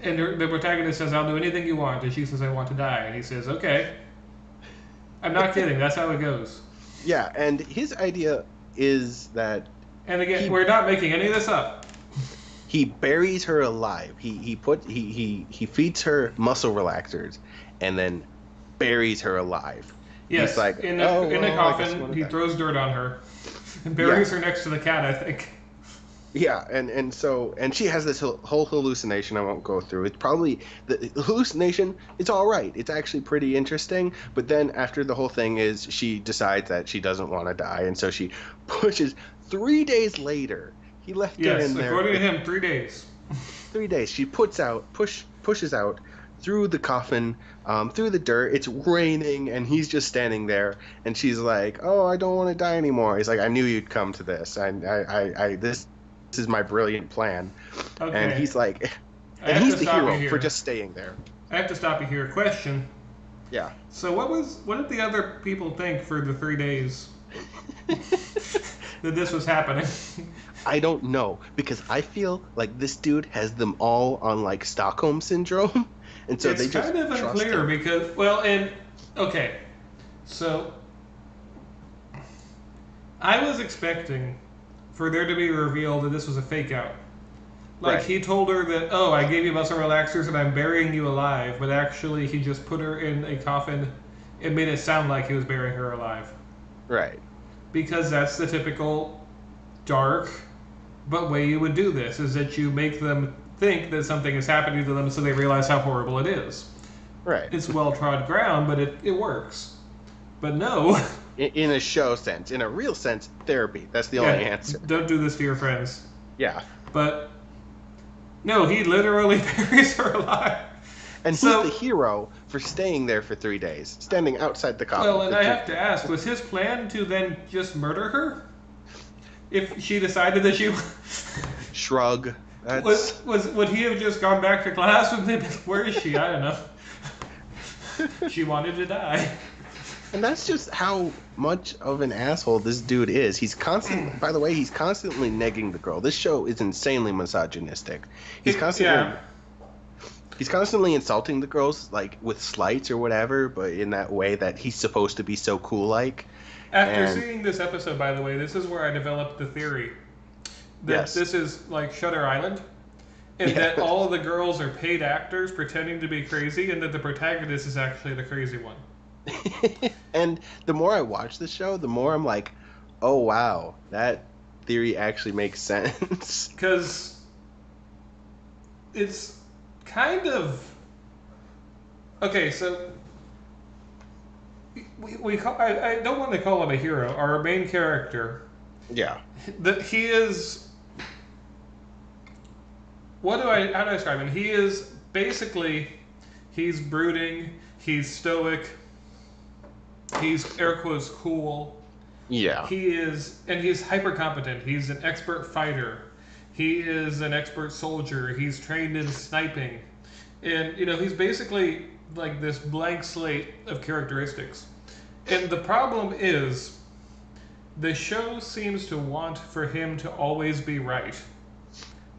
And the protagonist says, "I'll do anything you want." And she says, "I want to die." And he says, "Okay." I'm not kidding. That's how it goes. Yeah, and his idea is that... And again, we're not making any of this up. He buries her alive. He feeds her muscle relaxers and then buries her alive. Yes, he's like, in a coffin, he throws dirt on her and buries her next to the cat, I think. Yeah, and she has this whole hallucination I won't go through. It's probably the hallucination. It's all right. It's actually pretty interesting. But then after the whole thing is, she decides that she doesn't want to die, and so she pushes. 3 days later, he left her in there. Yes, according to him, 3 days. 3 days. She pushes out through the coffin, through the dirt. It's raining, and he's just standing there. And she's like, "Oh, I don't want to die anymore." He's like, "I knew you'd come to this. This is my brilliant plan." Okay. And he's like, and he's the hero for just staying there. I have to stop you here. Question. Yeah. So what did the other people think for the 3 days that this was happening? I don't know, because I feel like this dude has them all on like Stockholm syndrome, and so they just kind of unclear because okay, so I was expecting for there to be a reveal that this was a fake out. Like, he told her that, "Oh, I gave you muscle relaxers and I'm burying you alive," but actually he just put her in a coffin and made it sound like he was burying her alive. Right. Because that's the typical dark but way you would do this, is that you make them think that something is happening to them so they realize how horrible it is. Right. It's well-trod ground, but it works. But no. In a show sense. In a real sense, therapy. That's the only answer. Don't do this to your friends. Yeah. But no, he literally buries her alive. And So, he's the hero for staying there for 3 days, standing outside the coffin. well, and I have to ask, was his plan to then just murder her? If she decided that she Shrug. That's... would he have just gone back to class with him? Where is she? I don't know. She wanted to die. And that's just how much of an asshole this dude is. He's constantly, by the way, he's constantly negging the girl. This show is insanely misogynistic. He's constantly insulting the girls, like with slights or whatever, but in that way that he's supposed to be so cool like. After seeing this episode, by the way, this is where I developed the theory that this is like Shutter Island, and that all of the girls are paid actors pretending to be crazy, and that the protagonist is actually the crazy one. And the more I watch the show, the more I'm like, oh wow, that theory actually makes sense. Because it's kind of... Okay, so... I don't want to call him a hero. Our main character... Yeah. He is... How do I describe him? He is basically... He's brooding, he's stoic, he's air quotes cool. Yeah. He's hyper competent. He's an expert fighter. He is an expert soldier. He's trained in sniping. And, he's basically like this blank slate of characteristics. And the problem is, the show seems to want for him to always be right.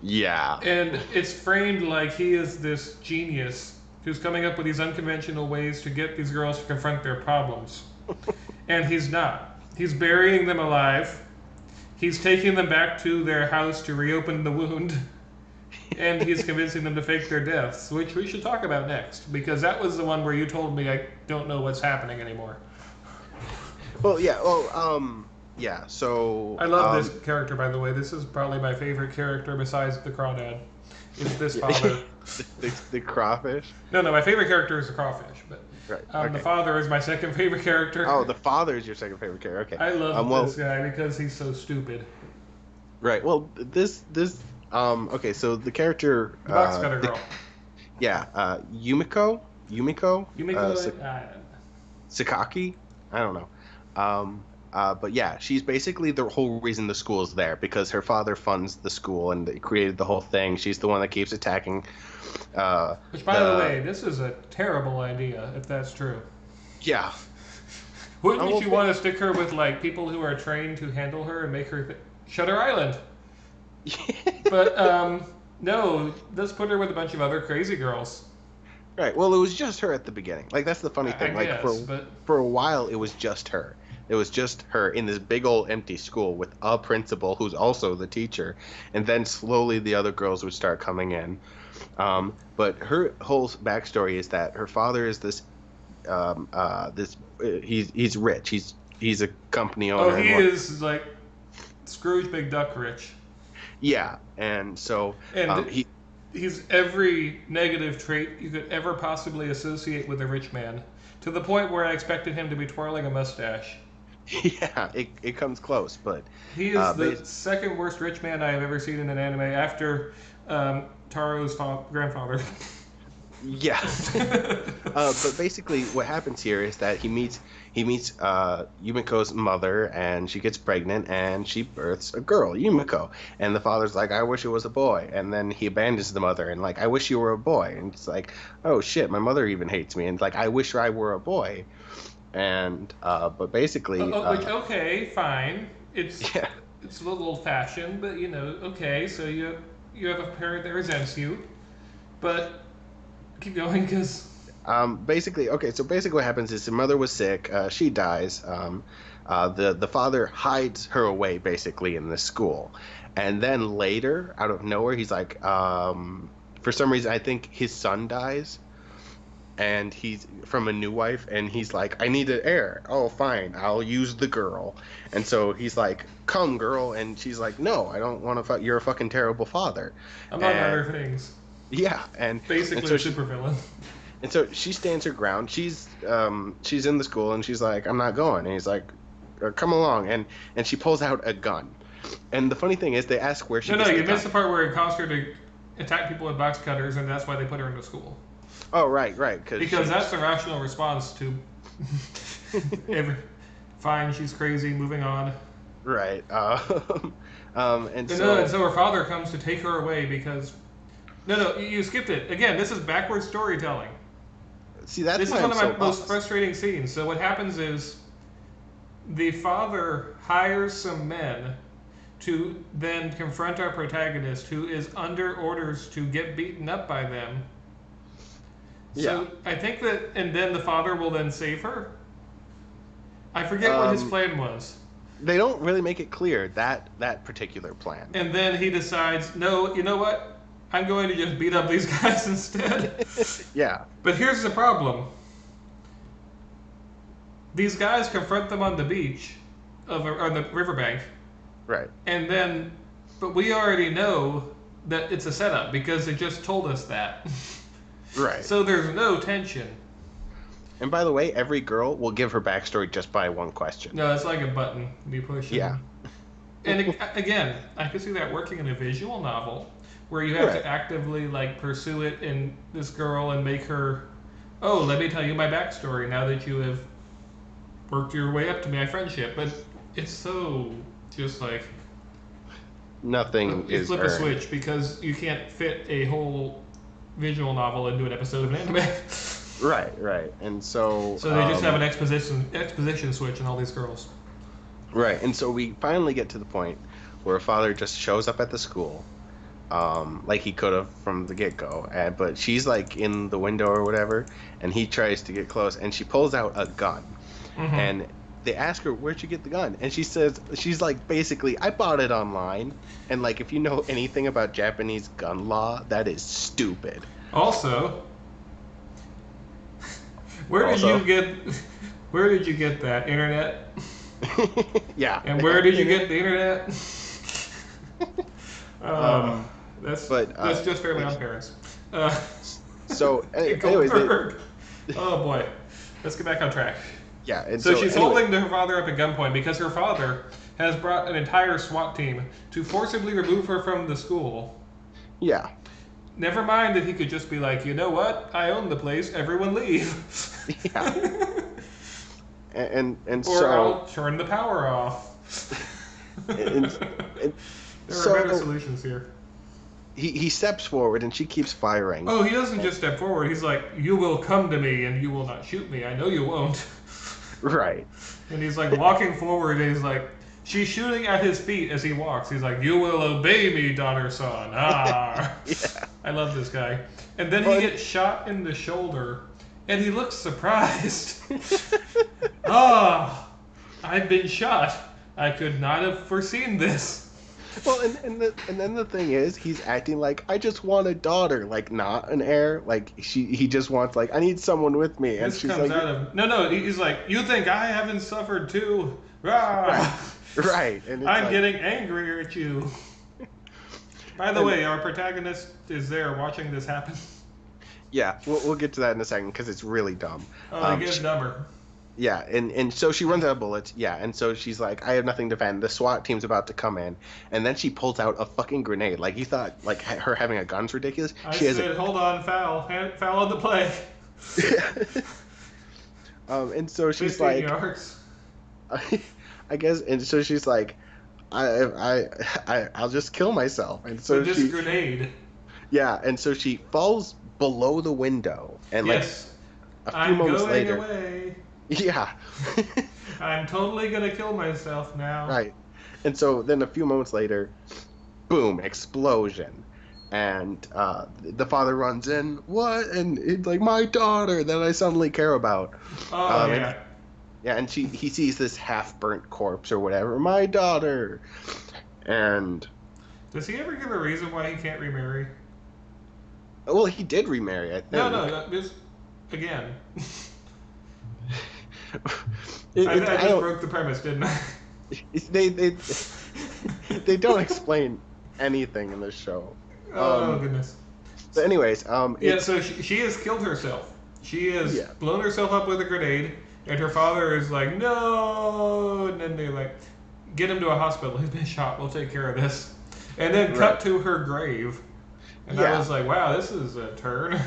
Yeah. And it's framed like he is this genius who's coming up with these unconventional ways to get these girls to confront their problems. And he's not. He's burying them alive. He's taking them back to their house to reopen the wound. And he's convincing them to fake their deaths, which we should talk about next, because that was the one where you told me I don't know what's happening anymore. Well, yeah, yeah, so... I love this character, by the way. This is probably my favorite character besides the crawdad. Is this father. the crawfish? No, my favorite character is the crawfish, but right. Okay. The father is my second favorite character. Oh, the father is your second favorite character. Okay. I love this guy because he's so stupid. Right. Well, okay, so the character... The box cutter girl. Yumiko? Sakaki? I don't know. But yeah, she's basically the whole reason the school is there, because her father funds the school and they created the whole thing. She's the one that keeps attacking. Which, by the way, this is a terrible idea, if that's true. Yeah. Wouldn't you want to stick her with, like, people who are trained to handle her and make her Shutter Island? But, no, let's put her with a bunch of other crazy girls. Right. Well, it was just her at the beginning. Like, that's the funny thing. For a while, it was just her. It was just her in this big old empty school with a principal who's also the teacher, and then slowly the other girls would start coming in. But her whole backstory is that her father is this, he's rich. He's a company owner. Oh, he is like Scrooge McDuck rich. Yeah, and so he's every negative trait you could ever possibly associate with a rich man, to the point where I expected him to be twirling a mustache. Yeah, it comes close, but... He is the second worst rich man I have ever seen in an anime, after Taro's grandfather. Yeah. But basically what happens here is that he meets Yumiko's mother, and she gets pregnant, and she births a girl, Yumiko. And the father's like, I wish it was a boy. And then he abandons the mother and like, I wish you were a boy. And it's like, oh shit, my mother even hates me. And like, I wish I were a boy. And but basically, okay, fine. It's a little old-fashioned, but okay. So you have a parent that resents you, but keep going, because basically what happens is the mother was sick. She dies. The father hides her away basically in this school, and then later, out of nowhere, he's like, for some reason, I think his son dies. And he's from a new wife, and he's like, I need an heir. Oh, fine, I'll use the girl. And so he's like, come, girl. And she's like, no, I don't want to. You're a fucking terrible father. Among other things. Yeah, and basically and so a supervillain. And so she stands her ground. She's in the school, and she's like, I'm not going. And he's like, come along. And she pulls out a gun. And the funny thing is, they ask where she No, gets you the missed gun. the part where it caused her to attack people with box cutters, and that's why they put her into school. Oh, right, Because that's the rational response to every. Fine, she's crazy. Moving on. right. And And so her father comes to take her away because. No, you skipped it. Again, this is backwards storytelling. see, that's This is why one I'm of my so most lost. frustrating scenes. So what happens is the father hires some men to then confront our protagonist, who is under orders to get beaten up by them. So Yeah. I think that, and then the father will then save her. I forget what his plan was. They don't really make it clear that particular plan. And then he decides, no, you know what? I'm going to just beat up these guys instead. Yeah. But here's the problem. These guys confront them on the beach, on the riverbank, Right. and then, but we already know that it's a setup because they just told us that. Right. So there's no tension. And by the way, every girl will give her backstory just by one question. No, it's like a button you push. Yeah. And again, I could see that working in a visual novel where you have Right. to actively like pursue it in this girl and make her, oh, let me tell you my backstory now that you have worked your way up to my friendship. But it's so just like Nothing you is flip a earned. switch because you can't fit a whole visual novel into an episode of an anime. Right. And so So they just have an exposition switch in all these girls. right. And so we finally get to the point where a father just shows up at the school, like he could have from the get-go, but she's like in the window or whatever, and he tries to get close, and she pulls out a gun. Mm-hmm. And they ask her, where'd you get the gun? And she says, she's like, basically, I bought it online. And like, if you know anything about Japanese gun law, that is stupid. Also, where did you get that internet? Yeah. And where did you get the internet? That's just fairly on parents. So, anyways, Goldberg. Oh boy, let's get back on track. yeah. And So she's anyway, holding her father up at gunpoint because her father has brought an entire SWAT team to forcibly remove her from the school. Yeah. Never mind that he could just be like, you know what? I own the place. Everyone leave. Yeah. And Or so I'll turn the power off. and There so are better solutions here. he steps forward and she keeps firing. Oh, he doesn't just step forward. He's like, you will come to me and you will not shoot me. I know you won't. Right. And he's like walking forward and he's like, she's shooting at his feet as he walks. He's like, you will obey me, daughter-son. Ah. Yeah. I love this guy. And then he gets shot in the shoulder and he looks surprised. Ah, I've been shot. I could not have foreseen this. Well, and then the thing is, he's acting like, I just want a daughter, like not an heir. Like he just wants, like, I need someone with me. And This she's comes like, out of no. He's like, you think I haven't suffered too? Ah. right. And it's I'm like, getting angrier at you. By the way, our protagonist is there watching this happen. yeah, we'll get to that in a second because it's really dumb. Oh, he gets dumber. Yeah, and so she runs out of bullets. Yeah, and so she's like, I have nothing to defend. The SWAT team's about to come in, and then she pulls out a fucking grenade. Like, you thought, like, her having a gun's ridiculous. I said, hold on, foul on the play. And so she's 15 like, yards. I guess, and so she's like, I'll just kill myself. And so With this grenade. yeah, and so she falls below the window, and Yes. like a few I'm moments going later, away. yeah. I'm totally gonna kill myself now. Right. And so then a few moments later, boom, explosion. And the father runs in, what? And it's like, my daughter that I suddenly care about. Oh, yeah. And he sees this half-burnt corpse or whatever, my daughter. And, Does he ever give a reason why he can't remarry? well, he did remarry, I think. No, just, again. I I just don't- broke the premise, didn't I? they don't explain anything in this show. Oh, goodness. But anyways, Yeah, it's, so she has killed herself. She has Yeah. blown herself up with a grenade, and her father is like, no! And then they're like, get him to a hospital. He's been shot. We'll take care of this. And then Right. cut to her grave. And I Yeah. was like, wow, this is a turn.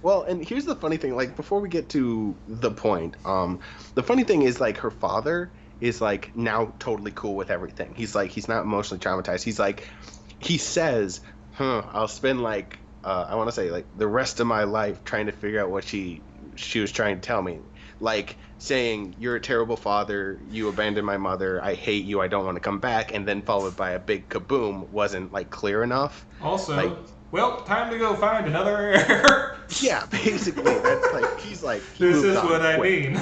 Well, and here's the funny thing. Like, before we get to the point, the funny thing is, like, her father is, like, now totally cool with everything. He's like, he's not emotionally traumatized. He's like, he says, I'll spend, like, I want to say, like, the rest of my life trying to figure out what she was trying to tell me. Like, saying, you're a terrible father, you abandoned my mother, I hate you, I don't want to come back, and then followed by a big kaboom wasn't, like, clear enough. Also, Like, well, time to go find another heir. yeah, basically, that's like, he's like, he This moved is on what I quick. mean.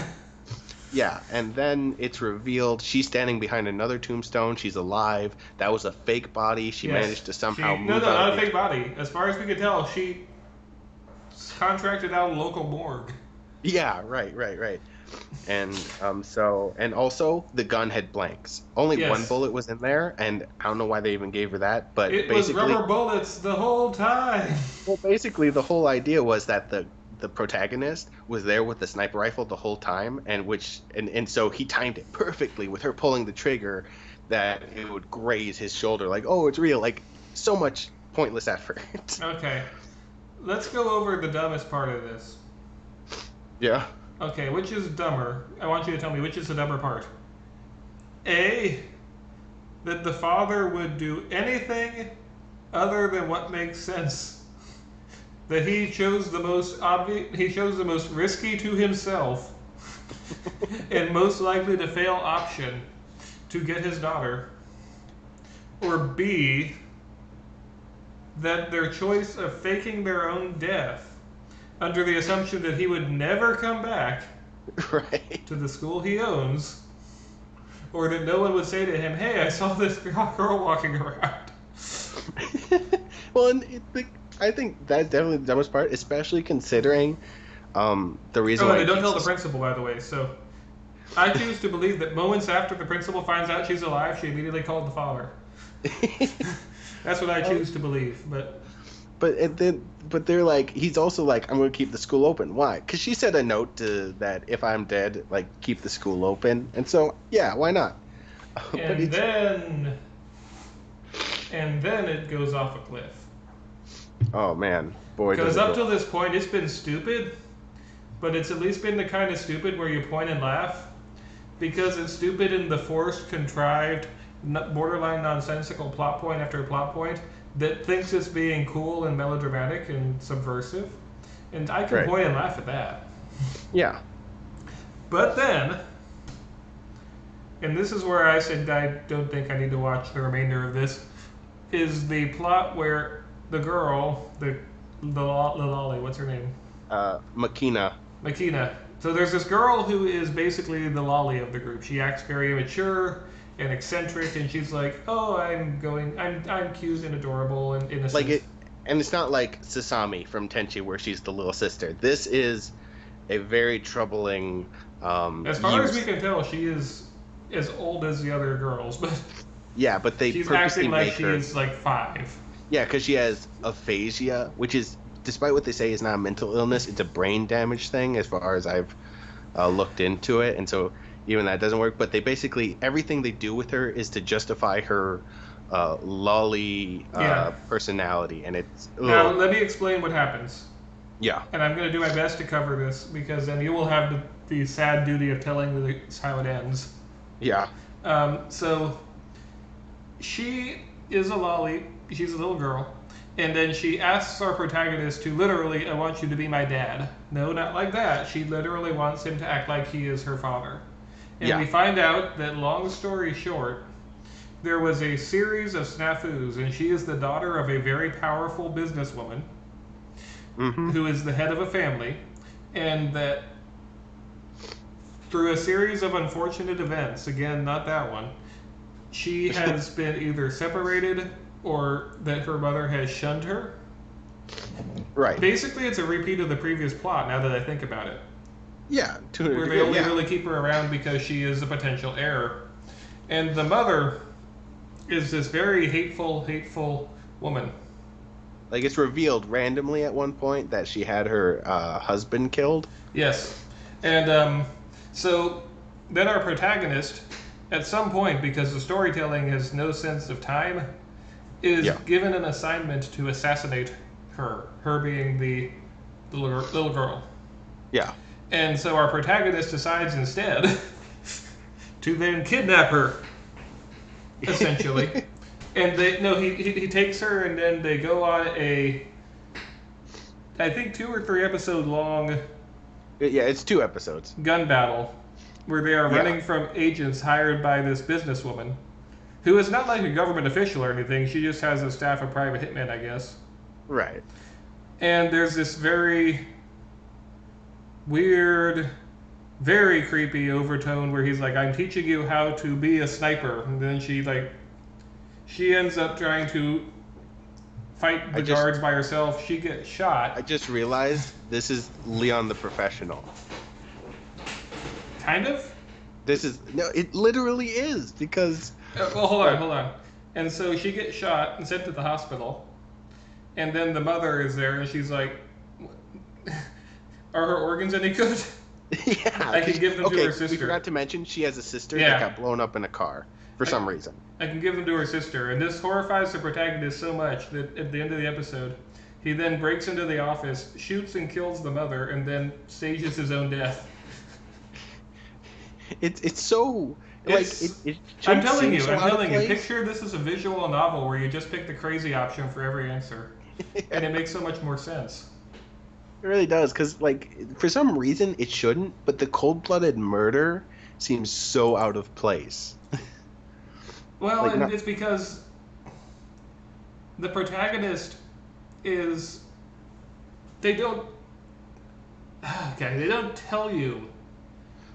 Yeah, and then it's revealed she's standing behind another tombstone. She's alive. That was a fake body. She Yes. managed to somehow No, move out not of a the... fake body. As far as we could tell, she contracted out a local morgue. Yeah, right. And and also the gun had blanks. Only Yes. one bullet was in there, and I don't know why they even gave her that. But It was basically, rubber bullets the whole time. well, basically the whole idea was that the protagonist was there with the sniper rifle the whole time, and so he timed it perfectly with her pulling the trigger that it would graze his shoulder. Like, oh, it's real. Like, so much pointless effort. Okay, let's go over the dumbest part of this. Yeah. Okay, which is dumber? I want you to tell me which is the dumber part. A, that the father would do anything other than what makes sense. That he chose the most obvious, he chose the most risky to himself and most likely to fail option to get his daughter. Or B, that their choice of faking their own death under the assumption that he would never come back Right. to the school he owns, or that no one would say to him, hey, I saw this girl walking around. Well, and I think that's definitely the dumbest part, especially considering the reason Oh, why and he don't keeps tell the this- principal, by the way. So I choose to believe that moments after the principal finds out she's alive, she immediately called the father. That's what I choose to believe. But they're like, he's also like, I'm going to keep the school open. Why? Because she said a note that if I'm dead, like, keep the school open. And so, yeah, why not? And then it goes off a cliff. Oh man, boy, does Because it up go. till this point, it's been stupid, but it's at least been the kind of stupid where you point and laugh, because it's stupid in the forced, contrived, borderline nonsensical plot point after plot point that thinks it's being cool and melodramatic and subversive, and I can Right. point and laugh at that. Yeah. But then, and this is where I said I don't think I need to watch the remainder of this, is the plot where the girl, the lolly, what's her name? Makina. Makina. So there's this girl who is basically the lolly of the group. She acts very immature and eccentric, and she's like, "Oh, I'm cute and adorable and innocent." Like it, and it's not like Sasami from Tenchi where she's the little sister. This is a very troubling. As far as we youth. can tell, she is as old as the other girls, but Yeah, but they she's purposely acting like make she her. is like 5. Yeah, because she has aphasia, which is, despite what they say, is not a mental illness. It's a brain damage thing, as far as I've looked into it, and so even that doesn't work. But they basically, everything they do with her is to justify her lolly personality, and it's Now, let me explain what happens. yeah. And I'm going to do my best to cover this, because then you will have the sad duty of telling how it ends. Yeah. So, she is a lolly. She's a little girl. And then she asks our protagonist to literally, I want you to be my dad. No, not like that. She literally wants him to act like he is her father. And Yeah. we find out that, long story short, there was a series of snafus, and she is the daughter of a very powerful businesswoman Mm-hmm. who is the head of a family, and that through a series of unfortunate events, again, not that one, she has been either separated or that her mother has shunned her. Right. Basically, it's a repeat of the previous plot, now that I think about it, Yeah. To a where degree, they only yeah. really keep her around because she is a potential heir. And the mother is this very hateful woman. Like, it's revealed randomly at one point that she had her husband killed. Yes. And so then our protagonist at some point, because the storytelling has no sense of time, is given an assignment to assassinate her. Her being the little girl. Yeah. And so our protagonist decides instead to then kidnap her, essentially. And he takes her, and then they go on a, I think, 2 or 3 episode long. Yeah, it's 2 episodes. Gun battle, where they are running from agents hired by this businesswoman, who is not like a government official or anything. She just has a staff of private hitmen, I guess. Right. And there's this very weird, very creepy overtone where he's like, "I'm teaching you how to be a sniper," and then she ends up trying to fight the guards by herself. She gets shot. I just realized this is Leon the Professional. Kind of? No, it literally is, because... well, hold on. And so she gets shot and sent to the hospital. And then the mother is there, and she's like, "Are her organs any good?" Yeah. I can give them to her sister. We forgot to mention she has a sister that got blown up in a car for some reason. I can give them to her sister. And this horrifies the protagonist so much that at the end of the episode, he then breaks into the office, shoots and kills the mother, and then stages his own death. It's so... I'm telling you, picture this as a visual novel where you just pick the crazy option for every answer. And it makes so much more sense. It really does, because, for some reason it shouldn't, but the cold-blooded murder seems so out of place. Well, it's because the protagonist is... They don't tell you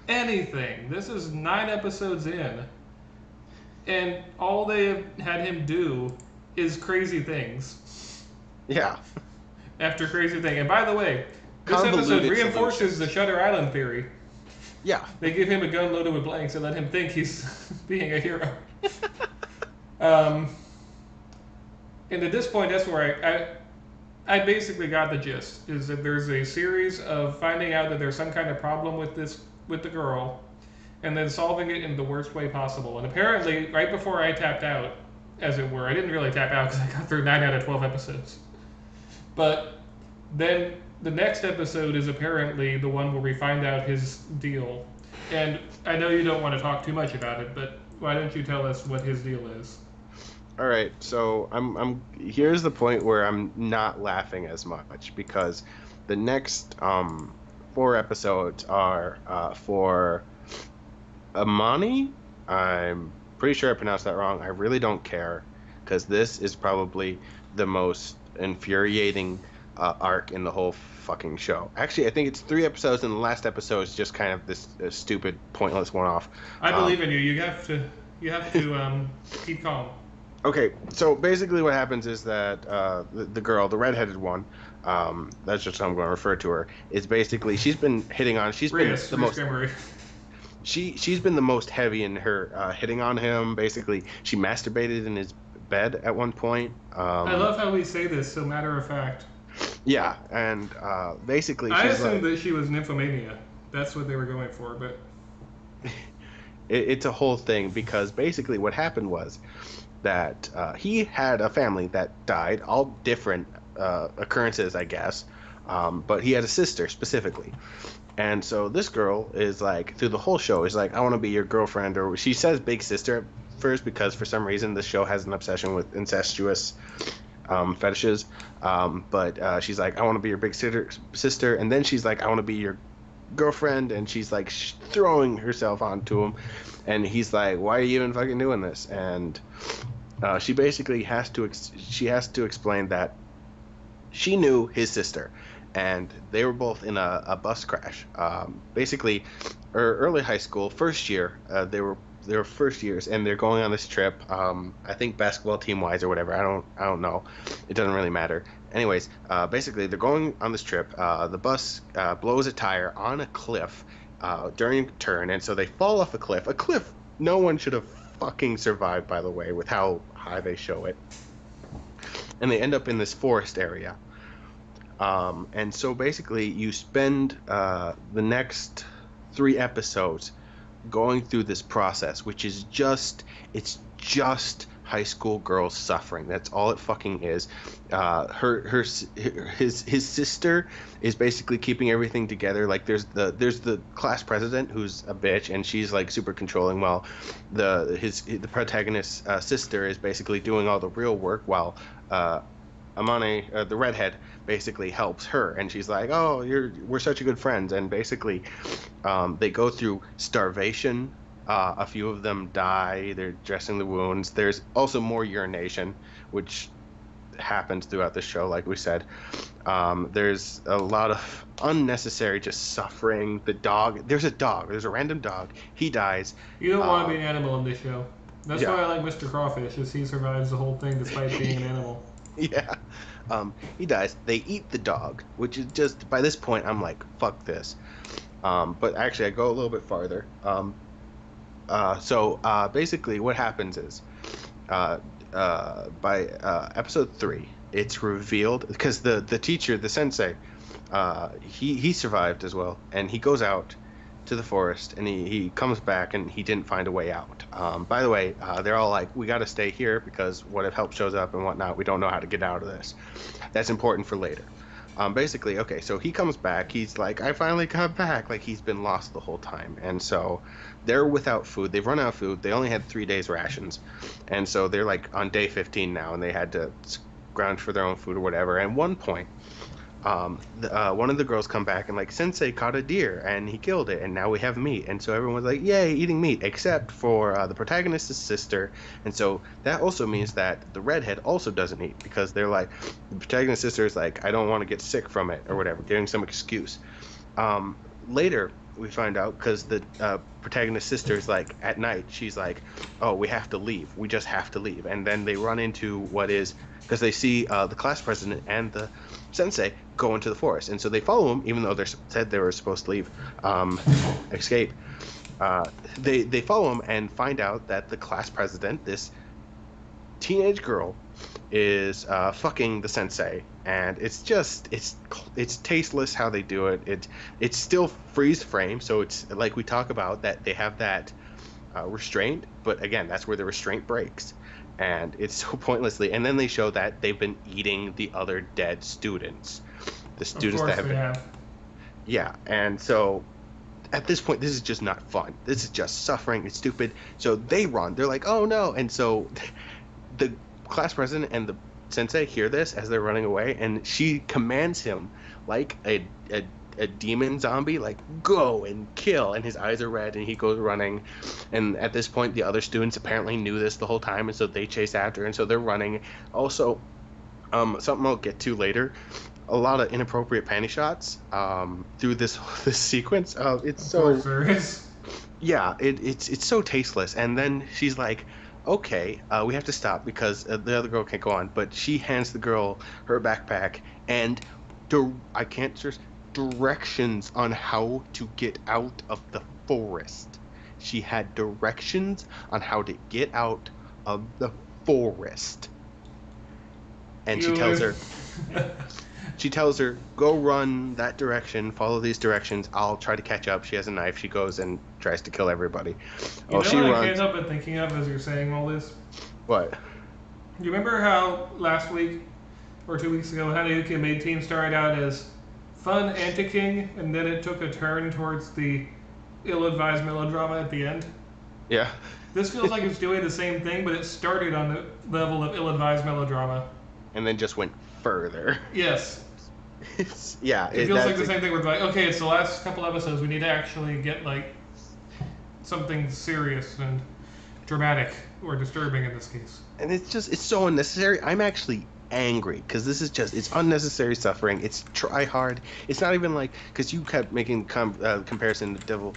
anything. This is 9 episodes in, and all they have had him do is crazy things. Yeah. After crazy thing. And by the way, this episode reinforces the Shutter Island theory. Yeah. They give him a gun loaded with blanks and let him think he's being a hero. And at this point, that's where I basically got the gist, is that there's a series of finding out that there's some kind of problem with the girl, and then solving it in the worst way possible. And apparently, right before I tapped out, as it were, I didn't really tap out because I got through 9 out of 12 episodes. But then the next episode is apparently the one where we find out his deal. And I know you don't want to talk too much about it, but why don't you tell us what his deal is? All right, so I'm here's the point where I'm not laughing as much, because the next 4 episodes are for Amani. I'm pretty sure I pronounced that wrong. I really don't care, because this is probably the most infuriating arc in the whole fucking show. Actually, I think it's 3 episodes, and the last episode is just kind of this stupid, pointless one-off. I believe in you. You have to keep calm. Okay, so basically what happens is that the girl, the redheaded one, that's just how I'm going to refer to her, is basically, she's been hitting on, she's been the most... She's been the most heavy in her hitting on him. Basically, she masturbated in his bed at one point. I love how we say this so matter of fact. Yeah, and basically, I assumed that she was nymphomania. That's what they were going for, but it's a whole thing, because basically what happened was that he had a family that died, all different occurrences, I guess, but he had a sister specifically. And so this girl is like, through the whole show, is like, "I want to be your girlfriend," or she says big sister at first, because for some reason the show has an obsession with incestuous fetishes. But she's like, "I want to be your big sister," and then she's like, "I want to be your girlfriend," and she's like throwing herself onto him, and he's like, "Why are you even fucking doing this?" And she basically has to explain that she knew his sister, and they were both in a bus crash. Basically, early high school, first year, they were first years, and they're going on this trip. I think basketball team wise or whatever. I don't know. It doesn't really matter. Anyways, basically they're going on this trip. The bus blows a tire on a cliff during a turn, and so they fall off a cliff. A cliff no one should have fucking survived, by the way, with how high they show it. And they end up in this forest area. And so basically you spend the next 3 episodes going through this process, which is it's just high school girls suffering. That's all it fucking is. His sister is basically keeping everything together. Like there's the class president who's a bitch and she's like super controlling, while the protagonist's sister is basically doing all the real work, while Amane, the redhead, basically helps her, and she's like, "Oh, we're such a good friends." And basically, they go through starvation. A few of them die. They're dressing the wounds. There's also more urination, which happens throughout the show, like we said. There's a lot of unnecessary just suffering. The dog. There's a dog. There's a random dog. He dies. You don't want to be an animal in this show. That's Yeah. why I like Mr. Crawfish, is he survives the whole thing despite being an animal. Yeah. He dies. They eat the dog, which is just, by this point, I'm like, fuck this. But actually, I go a little bit farther. So basically, what happens is, by episode 3, it's revealed, because the teacher, the sensei, he survived as well, and he goes out to the forest, and he comes back, and he didn't find a way out. By the way, they're all like, we got to stay here because what if help shows up and whatnot? We don't know how to get out of this. That's important for later. Basically, okay, so he comes back. He's like, I finally got back. Like, he's been lost the whole time. And so they're without food. They've run out of food. They only had 3 days rations. And so they're like on day 15 now, and they had to scrounge for their own food or whatever. At one point, one of the girls come back and like, Sensei caught a deer and he killed it and now we have meat. And so everyone's like, yay, eating meat, except for the protagonist's sister. And so that also means that the redhead also doesn't eat, because they're like, the protagonist's sister is like, I don't want to get sick from it or whatever, giving some excuse. Later we find out, because the protagonist's sister is like, at night she's like, oh, we have to leave, we just have to leave. And then they run into what is, because they see the class president and the sensei go into the forest, and so they follow him, even though they said they were supposed to leave, escape. They follow him and find out that the class president, this teenage girl, is fucking the sensei, and it's just it's tasteless how they do it. It's still freeze frame, so it's like we talk about that they have that restraint, but again, that's where the restraint breaks. And it's so pointlessly, and then they show that they've been eating the other dead students, the students that have been, yeah. And so at this point, this is just not fun. This is just suffering. It's stupid. So they run. They're like, oh no. And so the class president and the sensei hear this as they're running away, and she commands him like a demon zombie, like, go and kill, and his eyes are red and he goes running. And at this point, the other students apparently knew this the whole time, and so they chase after, and so they're running. Also, something I'll get to later, a lot of inappropriate panty shots through this sequence. It's so, yeah, it's so tasteless. And then she's like, okay, we have to stop because the other girl can't go on, but she hands the girl her backpack and I can't stress directions on how to get out of the forest. She had directions on how to get out of the forest. And she tells her, go run that direction, follow these directions, I'll try to catch up. She has a knife, she goes and tries to kill everybody. You know what I can't help but thinking of as you're saying all this? What? You remember how last week or 2 weeks ago, Hanayuki Maid Team started out as fun anti-king, and then it took a turn towards the ill-advised melodrama at the end? Yeah. This feels like it's doing the same thing, but it started on the level of ill-advised melodrama. And then just went further. Yes. Yeah. It feels like the same thing where like, okay, it's the last couple episodes, we need to actually get like something serious and dramatic, or disturbing in this case. And it's so unnecessary. I'm actually angry because this is just, it's unnecessary suffering. It's try hard. It's not even like, because you kept making comparison to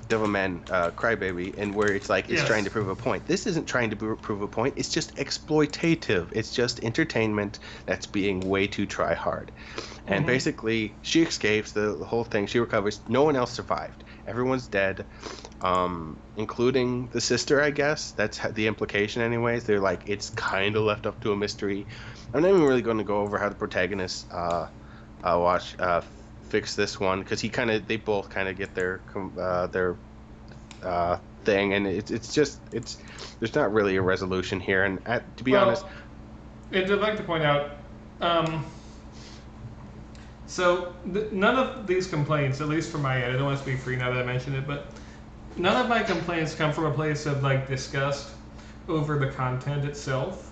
Devilman Crybaby, and where it's like it's trying to prove a point. This isn't trying to prove a point. It's just exploitative. It's just entertainment that's being way too try hard. And basically, she escapes the whole thing. She recovers. No one else survived. Everyone's dead, including the sister, I guess. That's the implication anyways. They're like, it's kind of left up to a mystery. I'm not even really going to go over how the protagonists fix this one, because they both kind of get their thing, and it's just there's not really a resolution here. And to be honest, I'd like to point out, so none of these complaints, at least from my end, I don't want to speak for you now that I mentioned it, but none of my complaints come from a place of like disgust over the content itself.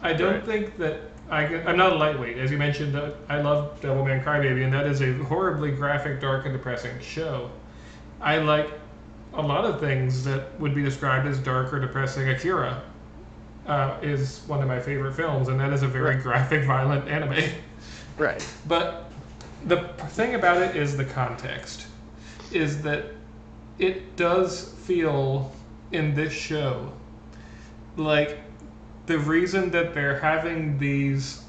I don't think that I'm not a lightweight, as you mentioned. I love Devilman Crybaby, and that is a horribly graphic, dark, and depressing show. I like a lot of things that would be described as dark or depressing. Akira is one of my favorite films, and that is a very graphic, violent anime. Right. But the thing about it is the context. Is that it does feel in this show like the reason that they're having these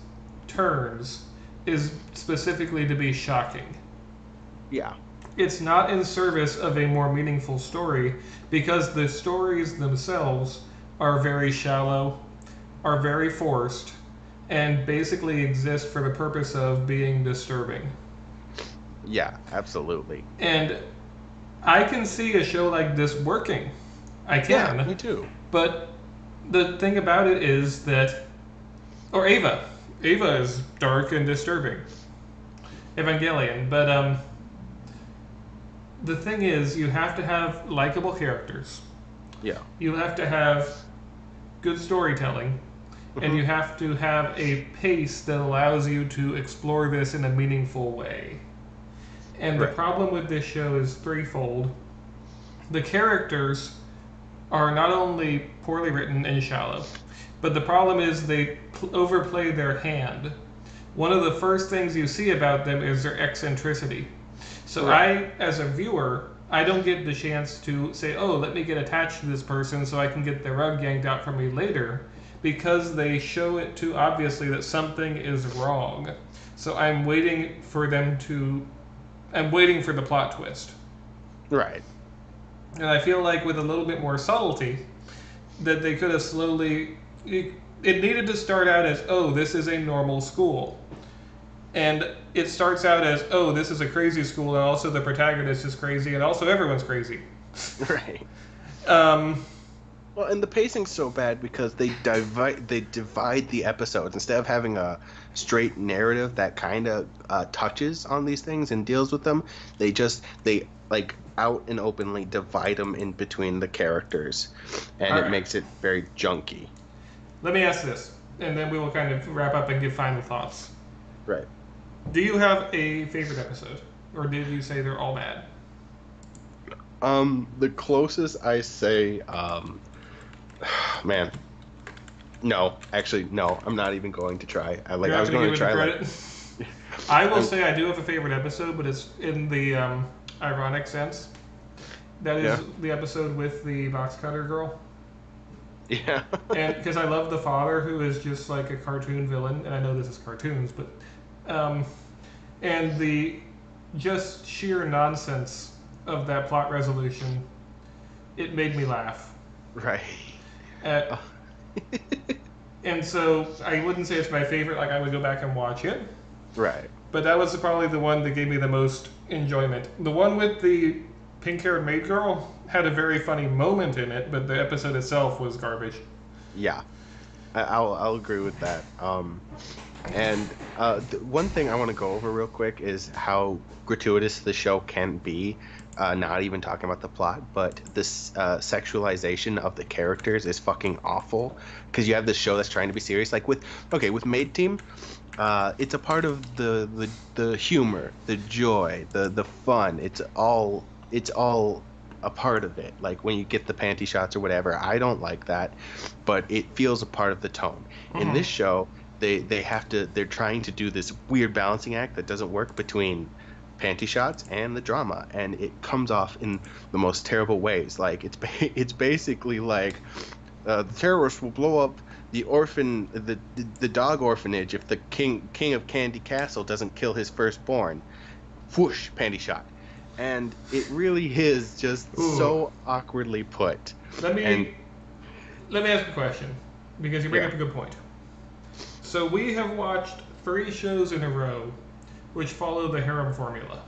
turns is specifically to be shocking. Yeah. It's not in service of a more meaningful story because the stories themselves are very shallow, are very forced, and basically exist for the purpose of being disturbing. Yeah, absolutely. And I can see a show like this working. I can. Yeah, me too. But the thing about it is that, or Ava is dark and disturbing. Evangelion, but the thing is, you have to have likable characters. Yeah. You have to have good storytelling, and you have to have a pace that allows you to explore this in a meaningful way. And the problem with this show is threefold. The characters are not only poorly written and shallow, but the problem is they overplay their hand. One of the first things you see about them is their eccentricity. So I, as a viewer, I don't get the chance to say, oh, let me get attached to this person so I can get the rug yanked out from me later, because they show it too obviously that something is wrong. So I'm waiting for the plot twist. Right. And I feel like with a little bit more subtlety, that they could have slowly... It needed to start out as, oh, this is a normal school. And it starts out as, oh, this is a crazy school, and also the protagonist is crazy, and also everyone's crazy. Right. Well, and the pacing's so bad because they divide the episodes. Instead of having a straight narrative that kind of touches on these things and deals with them, they like out and openly divide them in between the characters, and it makes it very junky. Let me ask this, and then we will kind of wrap up and give final thoughts. Right. Do you have a favorite episode, or did you say they're all bad? The closest I say, man, no, actually, no, I'm not even going to try. I was going to try. I will say I do have a favorite episode, but it's in the ironic sense. That is the episode with the box cutter girl. Yeah. And because I love the father, who is just like a cartoon villain, and I know this is cartoons, but and the just sheer nonsense of that plot resolution, it made me laugh. Right. And so I wouldn't say it's my favorite, like I would go back and watch it. Right. But that was probably the one that gave me the most enjoyment. The one with the pink-haired maid girl had a very funny moment in it, but the episode itself was garbage. Yeah. I'll agree with that. And one thing I want to go over real quick is how gratuitous the show can be. Not even talking about the plot, but this sexualization of the characters is fucking awful. Because you have this show that's trying to be serious, like with Maid Team. It's a part of the humor, the joy, the fun. It's all a part of it. Like when you get the panty shots or whatever, I don't like that, but it feels a part of the tone. In this show, they're trying to do this weird balancing act that doesn't work between panty shots and the drama, and it comes off in the most terrible ways. Like it's basically like the terrorists will blow up the dog orphanage if the king of Candy Castle doesn't kill his firstborn. Whoosh, panty shot. And it really is just so awkwardly put. Let me ask a question, because you bring up a good point. So we have watched 3 shows in a row which follow the harem formula,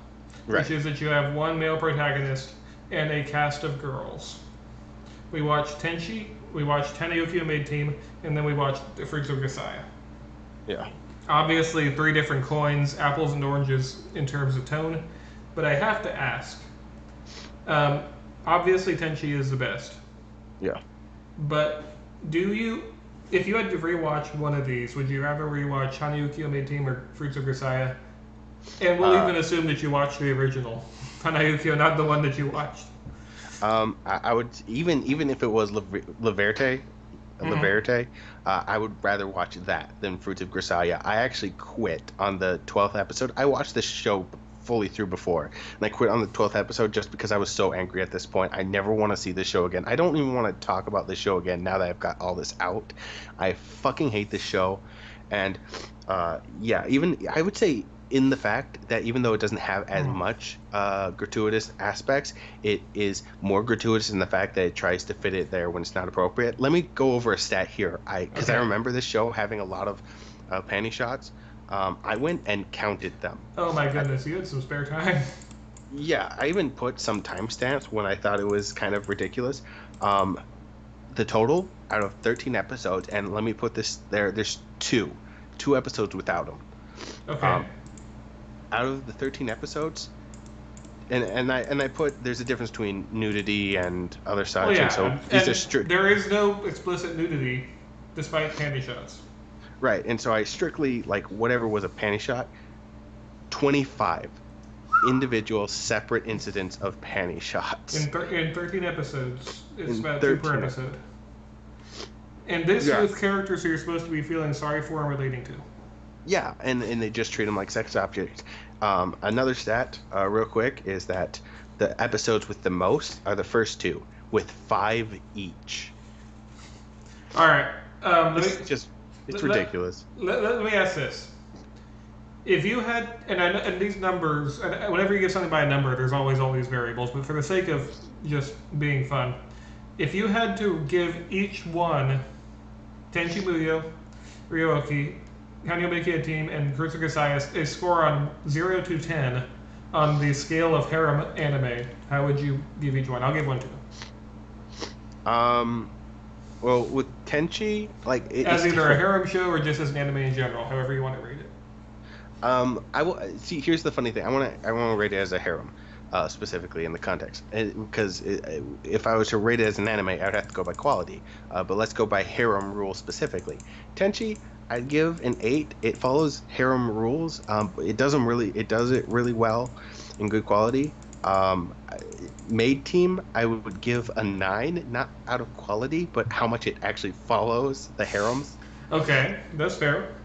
which is that you have one male protagonist and a cast of girls. We watched Tenchi, we watched Teo-kum Maid Team, and then we watched the Fruit of Grisaia. Yeah. Obviously, 3 different coins, apples and oranges in terms of tone. But I have to ask. Obviously, Tenchi is the best. Yeah. But if you had to rewatch one of these, would you rather rewatch Teo-kum Maid Team or Fruits of Grisaia? And we'll even assume that you watched the original Teo-kum, not the one that you watched. I would even if it was La Verte, I would rather watch that than Fruits of Grisaia. I actually quit on the 12th episode. I watched this show fully through before, and I quit on the 12th episode just because I was so angry at this point. I never want to see this show again. I don't even want to talk about this show again now that I've got all this out. I fucking hate this show, and even I would say in the fact that even though it doesn't have as much gratuitous aspects, it is more gratuitous in the fact that it tries to fit it there when it's not appropriate. Let me go over a stat here, because I remember this show having a lot of panty shots. I went and counted them. Oh my goodness, you had some spare time. Yeah, I even put some timestamps when I thought it was kind of ridiculous. The total out of 13 episodes, and let me put this there, there's two episodes without them. Okay. Out of the 13 episodes, and I put there's a difference between nudity and other such. Oh, yeah. And so these are strict. There is no explicit nudity, despite panty shots. Right, and so I strictly like whatever was a panty shot. 25 individual separate incidents of panty shots. In 13 episodes, it's about 2 per episode. And this with characters who you're supposed to be feeling sorry for and relating to. Yeah, and they just treat them like sex objects. Another stat, real quick, is that the episodes with the most are the first 2, with 5 each. All right. It's ridiculous. Let me ask this. If you had, and these numbers, and whenever you give something by a number, there's always all these variables, but for the sake of just being fun, if you had to give each one, Tenchi Muyo, Ryoki, Hanyo Maid Team, and Fruits of Grisaia, a score on 0 to 10 on the scale of harem anime, how would you give each one? I'll give 1 2. Well, with Tenchi, like as either a harem show or just as an anime in general, however you want to rate it. I will see. Here's the funny thing. I want to rate it as a harem, specifically in the context, because if I was to rate it as an anime, I would have to go by quality. But let's go by harem rules specifically. Tenchi, I'd give an 8. It follows harem rules. It does it really well, in good quality. Maid Team, I would give a 9, not out of quality, but how much it actually follows the harems. Okay, that's fair.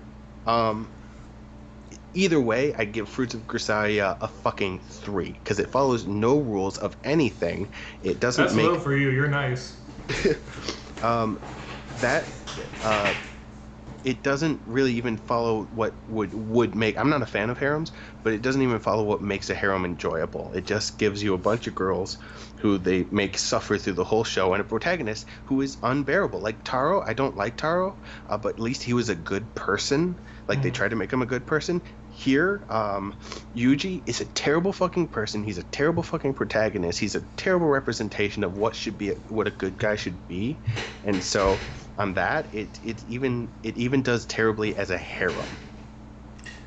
Either way, I'd give Fruits of Grisaia a fucking 3, because it follows no rules of anything. It doesn't That's low for you. You're nice. It doesn't really even follow what would make. I'm not a fan of harems, but it doesn't even follow what makes a harem enjoyable. It just gives you a bunch of girls who they make suffer through the whole show, and a protagonist who is unbearable. Like Taro, I don't like Taro, but at least he was a good person. Like they tried to make him a good person. Here, Yuji is a terrible fucking person. He's a terrible fucking protagonist. He's a terrible representation of what a good guy should be, and so. On that, it even does terribly as a harem.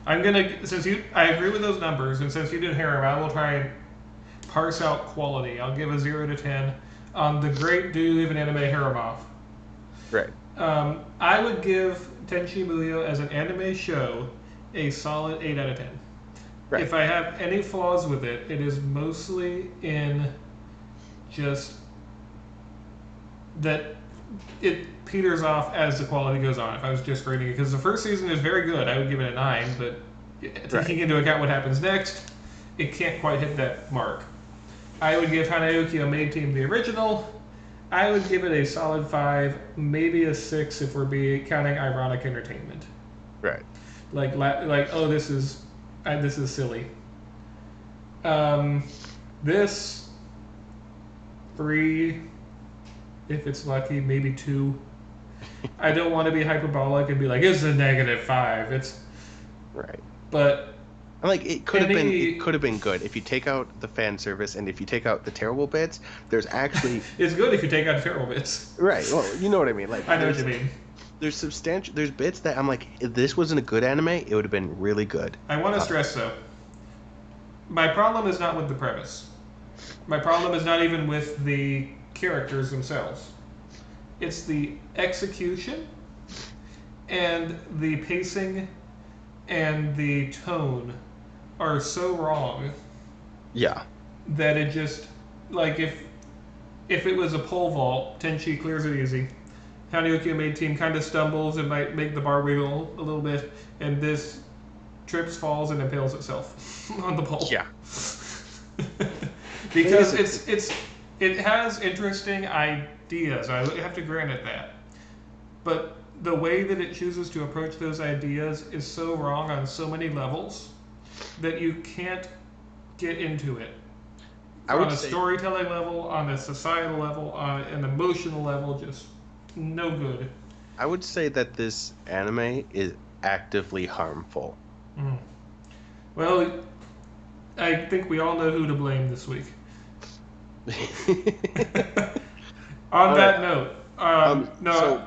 I agree with those numbers, and since you did harem, I will try and parse out quality. I'll give a 0 to 10 on the great do you leave an anime harem off. Right. I would give Tenchi Muyo as an anime show a solid 8 out of 10. Right. If I have any flaws with it, it is mostly in just that it peters off as the quality goes on. If I was just rating it, because the first season is very good, I would give it a 9. But taking into account what happens next, it can't quite hit that mark. I would give Teo-kum Maid Team the original. I would give it a solid 5, maybe a 6 if we're counting ironic entertainment. Right. Like oh, this is silly. This 3. If it's lucky, maybe 2. I don't want to be hyperbolic and be like, it's a -5. It's right. But And like And it he, could have been good if you take out the fan service and if you take out the terrible bits. There's actually it's good if you take out terrible bits. right. Well, you know what I mean. Like I know what you mean. there's substantial there's bits that I'm like, if this wasn't a good anime, it would have been really good. I want to Uh, stress though, my problem is not with the premise. My problem is not even with the characters themselves. It's the execution and the pacing and the tone are so wrong yeah. that it just like if it was a pole vault, Tenchi clears it easy. Hanayuki made team kind of stumbles and might make the bar wiggle a little bit, and this trips, falls, and impales itself on the pole. Yeah. Because it has interesting ideas. I have to grant it that, but the way that it chooses to approach those ideas is so wrong on so many levels that you can't get into it. On a storytelling level, on a societal level, on an emotional level, just no good. I would say that this anime is actively harmful. Mm. Well, I think we all know who to blame this week. On that note,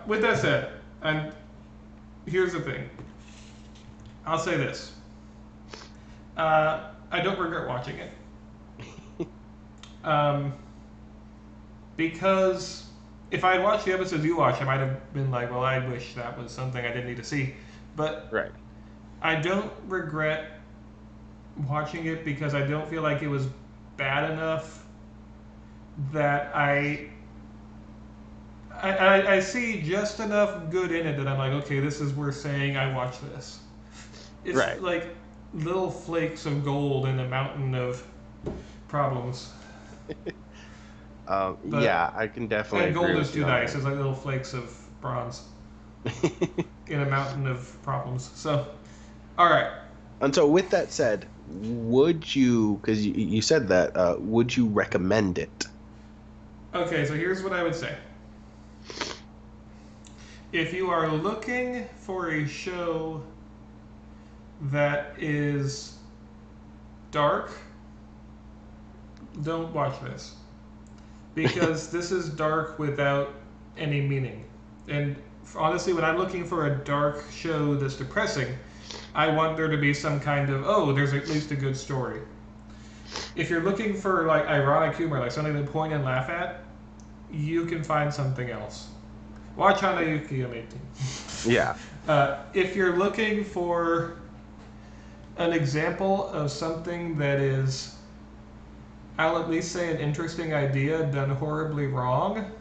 with that said, and here's the thing. I'll say this. I don't regret watching it. Because if I had watched the episodes you watched, I might have been like, well, I wish that was something I didn't need to see. But Right. I don't regret watching it because I don't feel like it was bad enough that I see just enough good in it that I'm like, okay, this is worth saying I watched this. It's Right. like little flakes of gold in a mountain of problems. Yeah, I can definitely And gold agree is with too you on nice. that. It's like little flakes of bronze in a mountain of problems. So, all right. And so, with that said, would you, because you said that, would you recommend it? Okay, so here's what I would say. If you are looking for a show that is dark, don't watch this. Because this is dark without any meaning. And honestly, when I'm looking for a dark show that's depressing, I want there to be some kind of, oh, there's at least a good story. If you're looking for like ironic humor, like something to point and laugh at, you can find something else. Watch Hanayuki on 18. Yeah. If you're looking for an example of something that is, I'll at least say, an interesting idea done horribly wrong,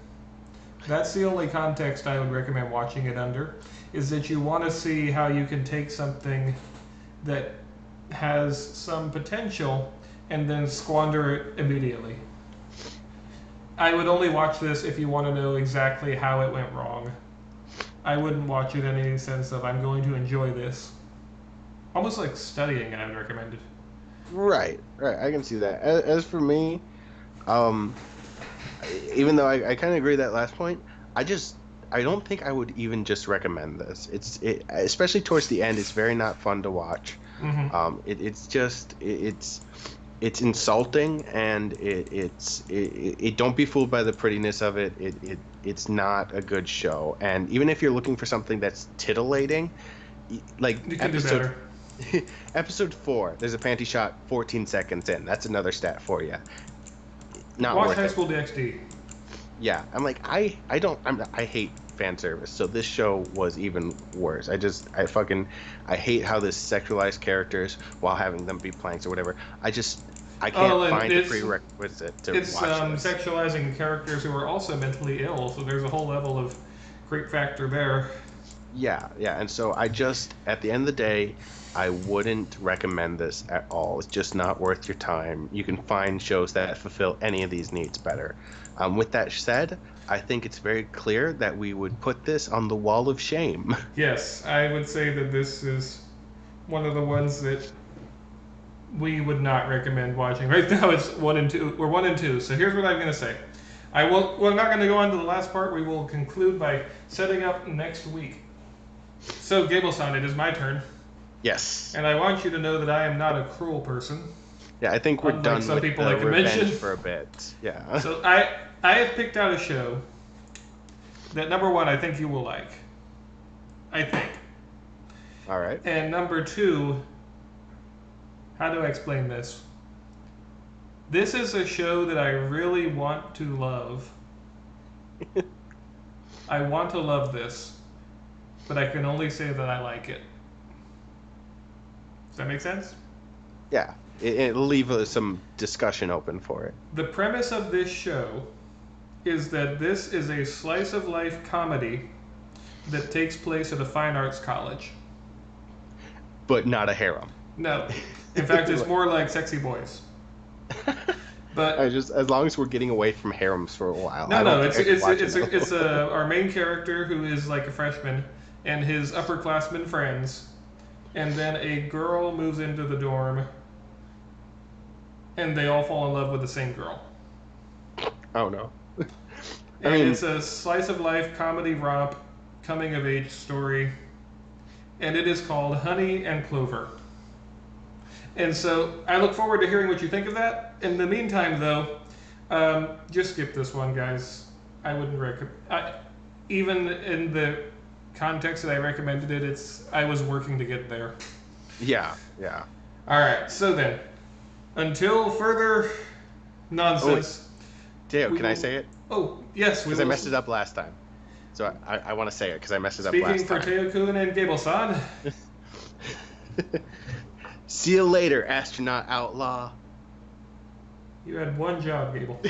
that's the only context I would recommend watching it under, is that you want to see how you can take something that has some potential and then squander it immediately. I would only watch this if you want to know exactly how it went wrong. I wouldn't watch it in any sense of I'm going to enjoy this. Almost like studying, I would recommend it. Right. I can see that. As for me, even though I kind of agree with that last point, I don't think I would even just recommend this. Especially towards the end, it's very not fun to watch. Mm-hmm. It's insulting, and it don't be fooled by the prettiness of it. It's not a good show. And even if you're looking for something that's tittillating, like You can do better. episode 4, there's a panty shot 14 seconds in. That's another stat for you. Not Watch worth High it. School DxD. Yeah, I'm like I hate fan service, so this show was even worse. I hate how this sexualized characters while having them be planks or whatever. I can't find a prerequisite to watch this. Sexualizing characters who are also mentally ill, so there's a whole level of creep factor there. Yeah, and so at the end of the day, I wouldn't recommend this at all. It's just not worth your time. You can find shows that fulfill any of these needs better. With that said, I think it's very clear that we would put this on the wall of shame. Yes, I would say that this is one of the ones that we would not recommend watching. Right now it's 1 and 2. We're 1 and 2. So here's what I'm going to say. We're not going to go on to the last part. We will conclude by setting up next week. So Gable-san, it is my turn. Yes. And I want you to know that I am not a cruel person. Yeah, I think we're Unlike done some with people the like to revenge mention. for a bit. Yeah. So I have picked out a show that, number one, I think you will like. I think. All right. And number two, how do I explain this? This is a show that I really want to love. I want to love this, but I can only say that I like it. Does that make sense? Yeah. It'll leave some discussion open for it. The premise of this show is that this is a slice of life comedy that takes place at a fine arts college. But not a harem. No. In fact, it's more like Sexy Boys. But as long as we're getting away from harems for a while. No, it's our main character who is like a freshman and his upperclassmen friends, and then a girl moves into the dorm, and they all fall in love with the same girl. Oh no. And it's a slice of life comedy romp, coming of age story, and it is called Honey and Clover. And so I look forward to hearing what you think of that. In the meantime, though, just skip this one, guys. I wouldn't recommend. Even in the context that I recommended it, I was working to get there. Yeah. All right. So then, until further nonsense. Teo, can I say it? Oh yes, because I messed it up last time. So I want to say it because I messed it up last time. Speaking for Teo-kun and Gable-san. See you later, astronaut outlaw. You had one job, Gable.